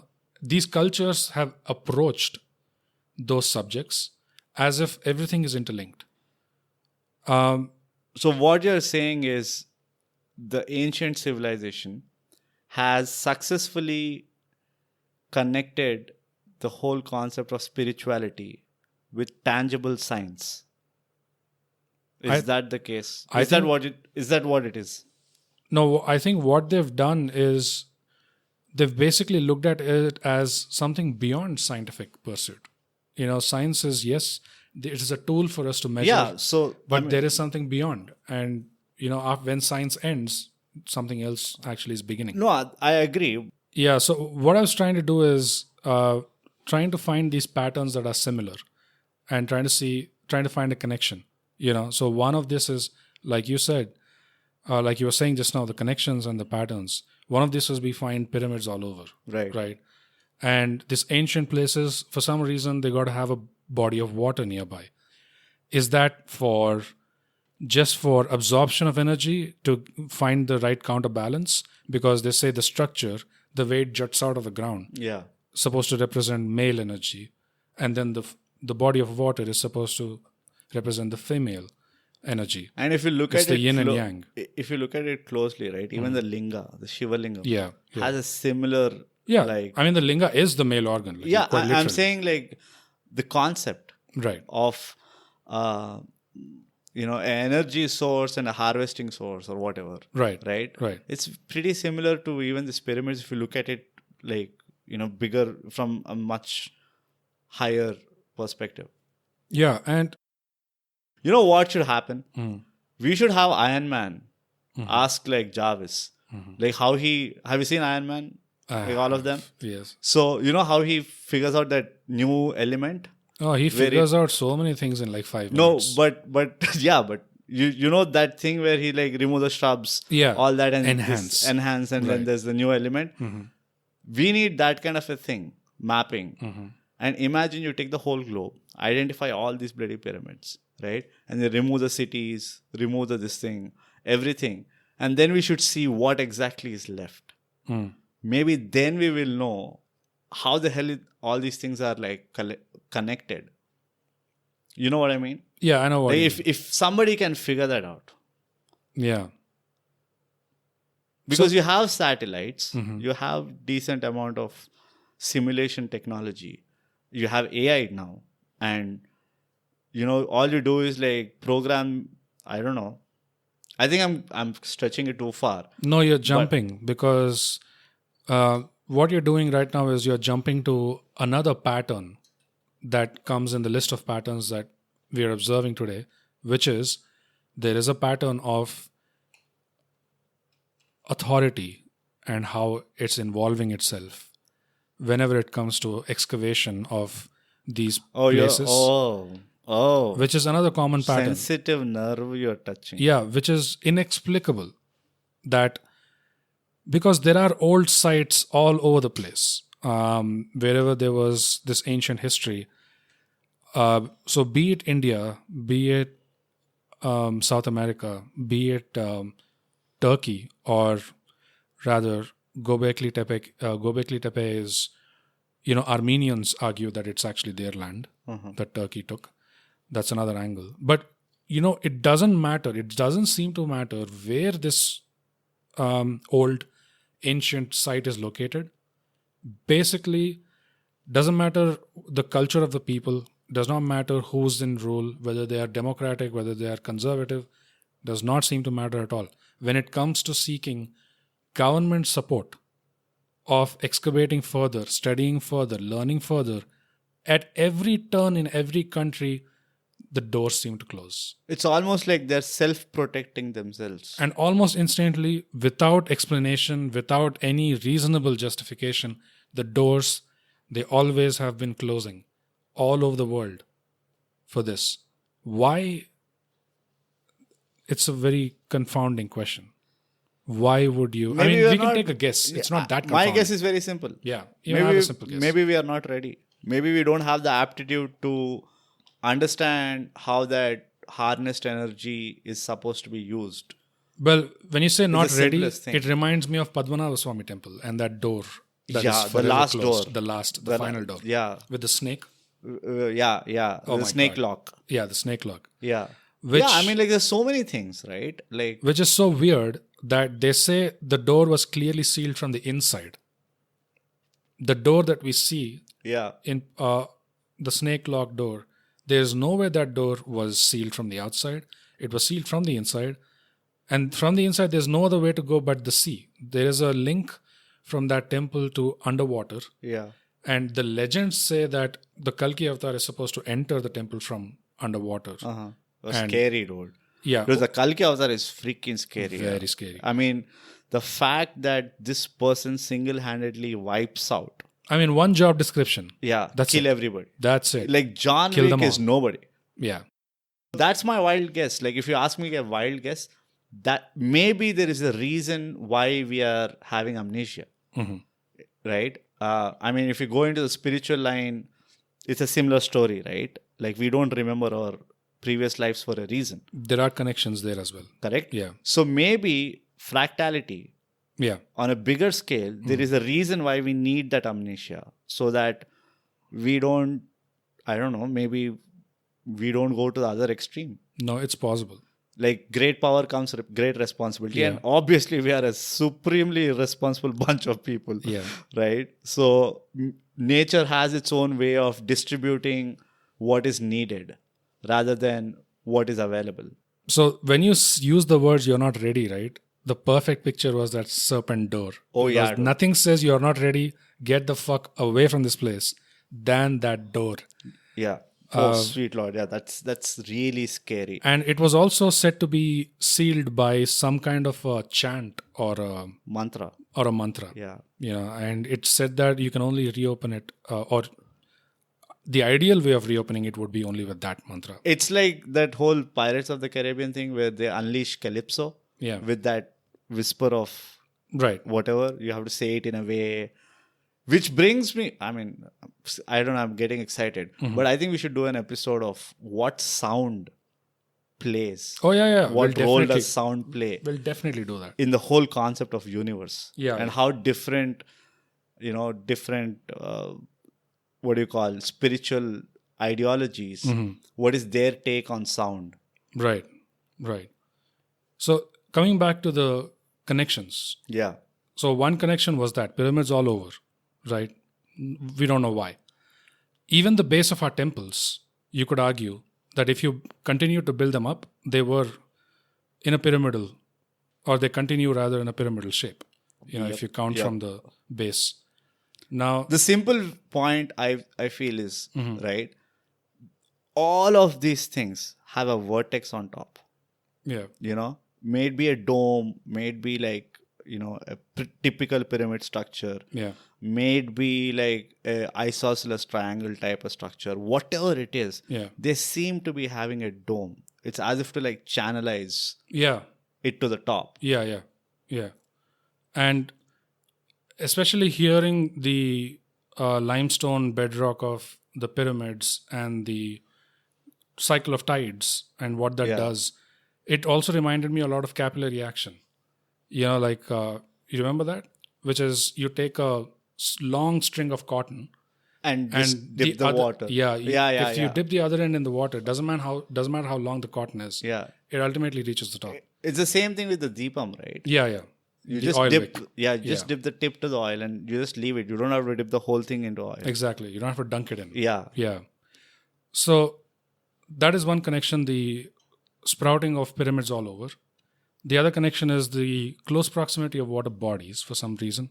A: these cultures have approached those subjects as if everything is interlinked.
B: So what you're saying is the ancient civilization has successfully connected the whole concept of spirituality with tangible science. Is that the case? Is that what it is?
A: No, I think what they've done is they've basically looked at it as something beyond scientific pursuit. You know, science is, yes, it is a tool for us to measure.
B: Yeah. So,
A: But there is something beyond. And, you know, when science ends, something else actually is beginning.
B: no, I agree.
A: Yeah. So what I was trying to do is trying to find these patterns that are similar and trying to find a connection, you know. So one of this is, like you said, like you were saying just now, the connections and the patterns. One of this is we find pyramids all over.
B: Right.
A: Right. And these ancient places, for some reason, they got to have a body of water nearby. Is that just for absorption of energy to find the right counterbalance? Because they say the structure, the way it juts out of the ground,
B: Yeah.
A: supposed to represent male energy, and then the body of water is supposed to represent the female energy.
B: And if you look
A: It's
B: at
A: the
B: it,
A: yin and yang.
B: if you look at it closely, right, even the linga, the Shiva linga,
A: Yeah.
B: has a similar,
A: Yeah.
B: like,
A: I mean, the linga is the male organ. Like,
B: yeah,
A: quite
B: I'm
A: literally.
B: saying like the concept
A: Right.
B: of, an energy source and a harvesting source or whatever.
A: Right.
B: Right.
A: Right.
B: It's pretty similar to even these pyramids. If you look at it, like, bigger from a much higher perspective.
A: Yeah. And
B: You know what should happen?
A: Mm.
B: We should have Iron Man ask like Jarvis, like have you seen Iron Man? Like all of them?
A: Yes.
B: So you know how he figures out that new element?
A: Oh, he figures out so many things in like 5
B: No,
A: minutes.
B: but yeah, but you know that thing where he like remove the shrubs,
A: Yeah.
B: all that, and
A: Enhance.
B: enhance, and then there's the new element. We need that kind of a thing, mapping. And imagine you take the whole globe, identify all these bloody pyramids, right? And then remove the cities, remove this thing, everything. And then we should see what exactly is left. Maybe then we will know how the hell all these things are like connected. You know what I mean?
A: Yeah, I know what
B: Like
A: you mean.
B: if somebody can figure that out.
A: Yeah.
B: Because you have satellites, you have decent amount of simulation technology. You have AI now. And, all you do is like program, I don't know. I think I'm stretching it too far.
A: No, you're jumping because what you're doing right now is you're jumping to another pattern that comes in the list of patterns that we are observing today, which is there is a pattern of authority and how it's involving itself whenever it comes to excavation of these places, which is another common pattern.
B: Sensitive nerve you're touching.
A: Yeah, which is inexplicable. That because there are old sites all over the place, wherever there was this ancient history. So be it India, be it South America, be it Turkey, or rather Göbekli Tepe. Göbekli Tepe is, Armenians argue that it's actually their land that Turkey took. That's another angle. But, it doesn't matter. It doesn't seem to matter where this old ancient site is located. Basically, doesn't matter the culture of the people, does not matter who's in rule, whether they are democratic, whether they are conservative, does not seem to matter at all. When it comes to seeking government support of excavating further, studying further, learning further, at every turn in every country, the doors seem to close.
B: It's almost like they're self-protecting themselves.
A: And almost instantly, without explanation, without any reasonable justification, the doors, they always have been closing all over the world for this. Why? It's a very confounding question. Why would you?
B: Maybe
A: We can take a guess. It's not that confounding.
B: My guess is very simple.
A: Yeah, you have a simple guess.
B: Maybe we are not ready. Maybe we don't have the aptitude to understand how that harnessed energy is supposed to be used.
A: Well, when you say not
B: the
A: ready,
B: simplest thing.
A: it reminds me of Padmanabha Swami temple and that door. That
B: Yeah,
A: is
B: the
A: forever
B: last
A: closed.
B: door.
A: The final door.
B: Yeah.
A: With the snake.
B: Yeah.
A: Oh
B: the
A: my
B: snake
A: God.
B: lock.
A: Yeah, the snake lock.
B: Yeah.
A: Which,
B: I mean, like, there's so many things, right? Like,
A: which is so weird that they say the door was clearly sealed from the inside. The door that we see
B: yeah.
A: in the snake lock door, there's no way that door was sealed from the outside. It was sealed from the inside. And from the inside, there's no other way to go but the sea. There is a link from that temple to underwater.
B: Yeah.
A: And the legends say that the Kalki avatar is supposed to enter the temple from underwater.
B: Uh-huh. Scary, dude.
A: Yeah.
B: Because the Kalki avatar is freaking scary.
A: Very scary.
B: I mean, the fact that this person single-handedly wipes out.
A: I mean, one job description.
B: Yeah.
A: That's
B: kill
A: it.
B: everybody.
A: That's it.
B: Like John
A: Kill them
B: Wick is
A: all.
B: nobody.
A: Yeah.
B: That's my wild guess. Like, if you ask me a wild guess, that maybe there is a reason why we are having amnesia.
A: Mm-hmm.
B: Right? I mean, if you go into the spiritual line, it's a similar story, right? Like, we don't remember our previous lives for a reason.
A: There are connections there as well.
B: Correct?
A: Yeah.
B: So maybe fractality,
A: Yeah.
B: on a bigger scale, there is a reason why we need that amnesia. So that we don't, I don't know, maybe we don't go to the other extreme.
A: No, it's possible.
B: Like, great power comes great responsibility.
A: Yeah.
B: And obviously, we are a supremely irresponsible bunch of people.
A: Yeah.
B: Right? So, nature has its own way of distributing what is needed rather than what is available.
A: So when you use the words "you're not ready," right? The perfect picture was that serpent door.
B: Oh, yeah,
A: Because
B: dude.
A: nothing says you're not ready. Get the fuck away from this place than that door.
B: Yeah. Oh, sweet Lord. Yeah, that's really scary.
A: And it was also said to be sealed by some kind of a chant or a
B: Mantra.
A: mantra.
B: Yeah.
A: And it said that you can only reopen it, or the ideal way of reopening it would be only with that mantra.
B: It's like that whole Pirates of the Caribbean thing where they unleash Calypso
A: Yeah.
B: with that whisper of
A: Right.
B: whatever. You have to say it in a way. Which brings me, I mean, I don't know, I'm getting excited. But I think we should do an episode of what sound plays.
A: Oh, yeah.
B: What role does sound play
A: We'll definitely do that.
B: in the whole concept of universe?
A: Yeah.
B: And how different, what do you call, spiritual ideologies, what is their take on sound?
A: Right. So coming back to the connections.
B: Yeah.
A: So one connection was that pyramids all over, right? We don't know why. Even the base of our temples, you could argue that if you continue to build them up, they were in a pyramidal, or they continue rather in a pyramidal shape, if you count from the base. Now,
B: The simple point I feel is, right, all of these things have a vertex on top.
A: yeah,
B: May it be a dome, may it be like, a typical pyramid structure,
A: yeah,
B: may it be like a isosceles triangle type of structure, whatever it is,
A: yeah,
B: they seem to be having a dome. It's as if to like channelize
A: yeah,
B: it to the top.
A: yeah. And especially hearing the limestone bedrock of the pyramids and the cycle of tides and what that does, it also reminded me a lot of capillary action. You remember that? Which is you take a long string of cotton
B: and just dip the
A: other,
B: water.
A: If you dip the other end in the water, doesn't matter how long the cotton is.
B: Yeah.
A: It ultimately reaches the top.
B: It's the same thing with the deepam, right?
A: Yeah.
B: You
A: The
B: just
A: oil
B: dip,
A: wick.
B: dip the tip to the oil and you just leave it. You don't have to dip the whole thing into oil.
A: Exactly. You don't have to dunk it in.
B: Yeah.
A: So that is one connection, the sprouting of pyramids all over. The other connection is the close proximity of water bodies for some reason.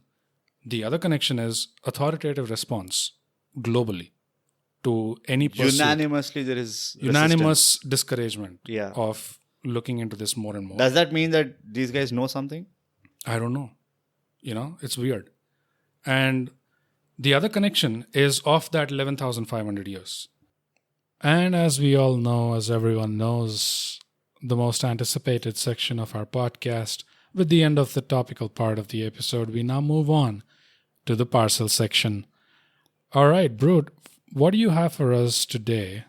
A: The other connection is authoritative response globally to any pursuit.
B: Unanimously, there is
A: unanimous discouragement
B: Yeah.
A: of looking into this more and more.
B: Does that mean that these guys know something?
A: I don't know. It's weird. And the other connection is of that 11,500 years. And as we all know, as everyone knows, the most anticipated section of our podcast, with the end of the topical part of the episode, we now move on to the Parcel section. All right, Brut, what do you have for us today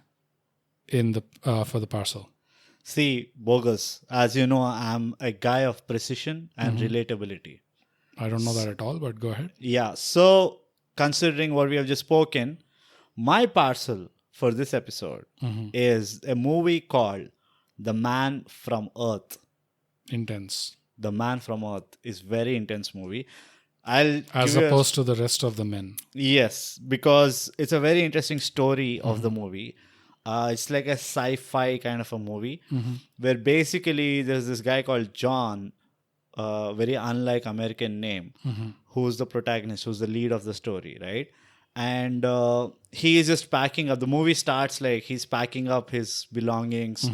A: for the Parcel?
B: See, Bogus, as you know, I'm a guy of precision and relatability.
A: I don't know that at all, but go ahead.
B: Yeah, so considering what we have just spoken, my parcel for this episode is a movie called The Man from Earth.
A: Intense.
B: The Man from Earth is very intense movie. As
A: opposed to the rest of the men.
B: Yes, because it's a very interesting story of the movie. It's like a sci-fi kind of a movie where basically there's this guy called John, very unlike American name, who's the protagonist, who's the lead of the story, right? And he is just packing up. The movie starts like he's packing up his belongings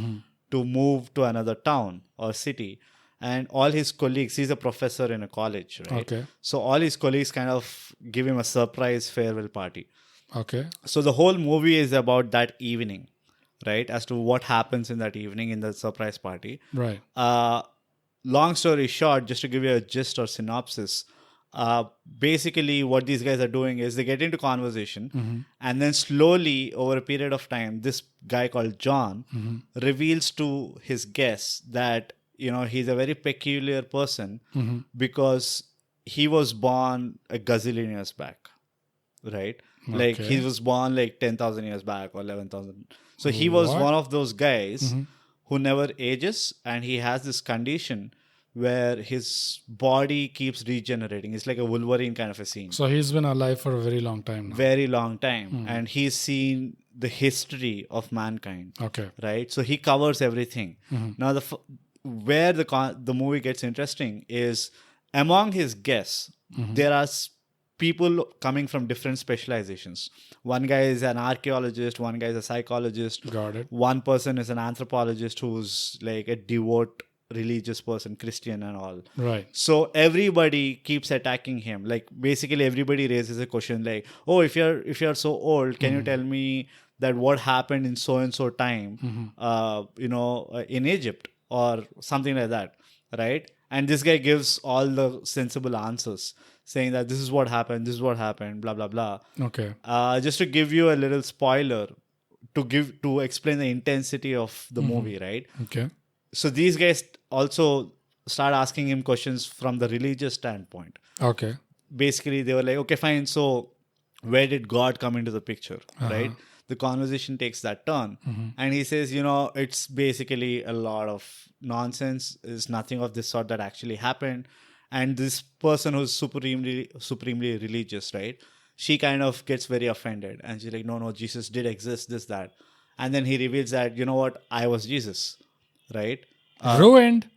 B: to move to another town or city. And all his colleagues, he's a professor in a college, right?
A: Okay.
B: So all his colleagues kind of give him a surprise farewell party.
A: Okay.
B: So the whole movie is about that evening, right? As to what happens in that evening in the surprise party.
A: Right.
B: Long story short, just to give you a gist or synopsis, basically what these guys are doing is they get into conversation and then slowly over a period of time, this guy called John reveals to his guests that, he's a very peculiar person because he was born a gazillion years back, right? Like he was born like 10,000 years back or 11,000. So he was one of those guys who never ages, and he has this condition where his body keeps regenerating. It's like a Wolverine kind of a scene.
A: So he's been alive for a very long time now.
B: Very long time. And he's seen the history of mankind.
A: Okay.
B: Right? So he covers everything. Now, where the movie gets interesting is among his guests, there are people coming from different specializations. One guy is an archaeologist, one guy is a psychologist.
A: Got it.
B: One person is an anthropologist who's like a devout religious person, Christian and all.
A: Right.
B: So everybody keeps attacking him. Like basically everybody raises a question like, oh, if you're so old, can you tell me that what happened in so and so time, in Egypt or something like that, right? And this guy gives all the sensible answers, saying that this is what happened, blah blah blah.
A: Okay.
B: Just to give you a little spoiler, to explain the intensity of the movie, right?
A: Okay.
B: So these guys also start asking him questions from the religious standpoint.
A: Okay.
B: Basically, they were like, okay, fine. So where did God come into the picture, right? The conversation takes that turn. And he says, it's basically a lot of nonsense. There's nothing of this sort that actually happened. And this person who's supremely religious, right? She kind of gets very offended. And she's like, no, Jesus did exist, this, that. And then he reveals that, you know what? I was Jesus. Right?
A: Ruined.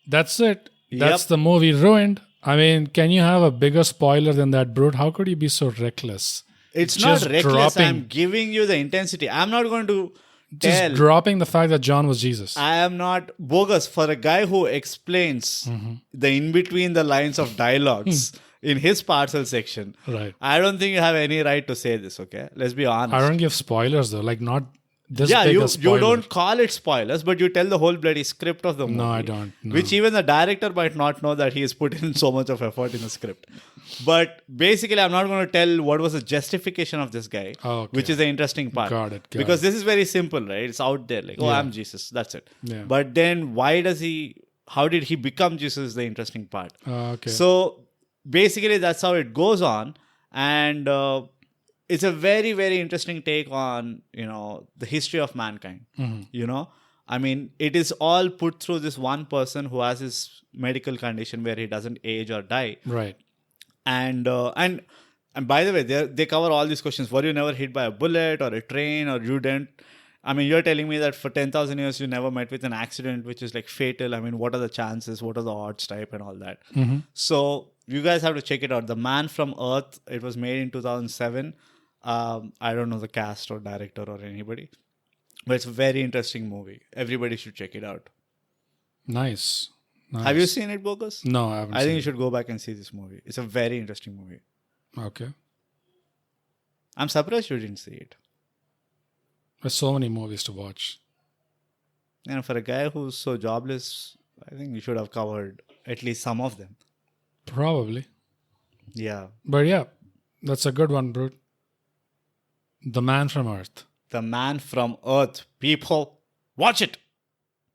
A: That's it. That's the movie. Ruined. I mean, can you have a bigger spoiler than that, Brut? How could you be so reckless?
B: It's just not reckless. I'm giving you the intensity. I'm not going to
A: just dropping the fact that John was Jesus.
B: I am not bogus for a guy who explains the in between the lines of dialogues in his parcel section.
A: Right.
B: I don't think you have any right to say this. Okay, let's be honest.
A: I don't give spoilers though. Like not.
B: You don't call it spoilers, but you tell the whole bloody script of the movie.
A: No, I don't. No.
B: Which even the director might not know that he has put in so much of effort in the script. But basically, I'm not going to tell what was the justification of this guy, which is the interesting part.
A: Got it.
B: Because this is very simple, right? It's out there. Like, I'm Jesus. That's it.
A: Yeah.
B: But then how did he become Jesus is the interesting part.
A: Okay.
B: So basically, that's how it goes on. And it's a very, very interesting take on, the history of mankind. I mean, it is all put through this one person who has his medical condition where he doesn't age or die.
A: Right.
B: And by the way, they cover all these questions. Were you never hit by a bullet or a train, or you didn't? I mean, you're telling me that for 10,000 years you never met with an accident which is like fatal. I mean, what are the chances? What are the odds type and all that? So you guys have to check it out. The Man from Earth. It was made in 2007. I don't know the cast or director or anybody, but it's a very interesting movie. Everybody should check it out.
A: Nice.
B: Have you seen it, Bogus?
A: No, I haven't.
B: I think you should go back and see this movie. It's a very interesting movie.
A: Okay.
B: I'm surprised you didn't see it.
A: There's so many movies to watch.
B: For a guy who's so jobless, I think you should have covered at least some of them.
A: Probably.
B: Yeah.
A: But yeah, that's a good one, Brut. The Man from Earth.
B: The Man from Earth. People, watch it.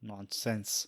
B: Nonsense.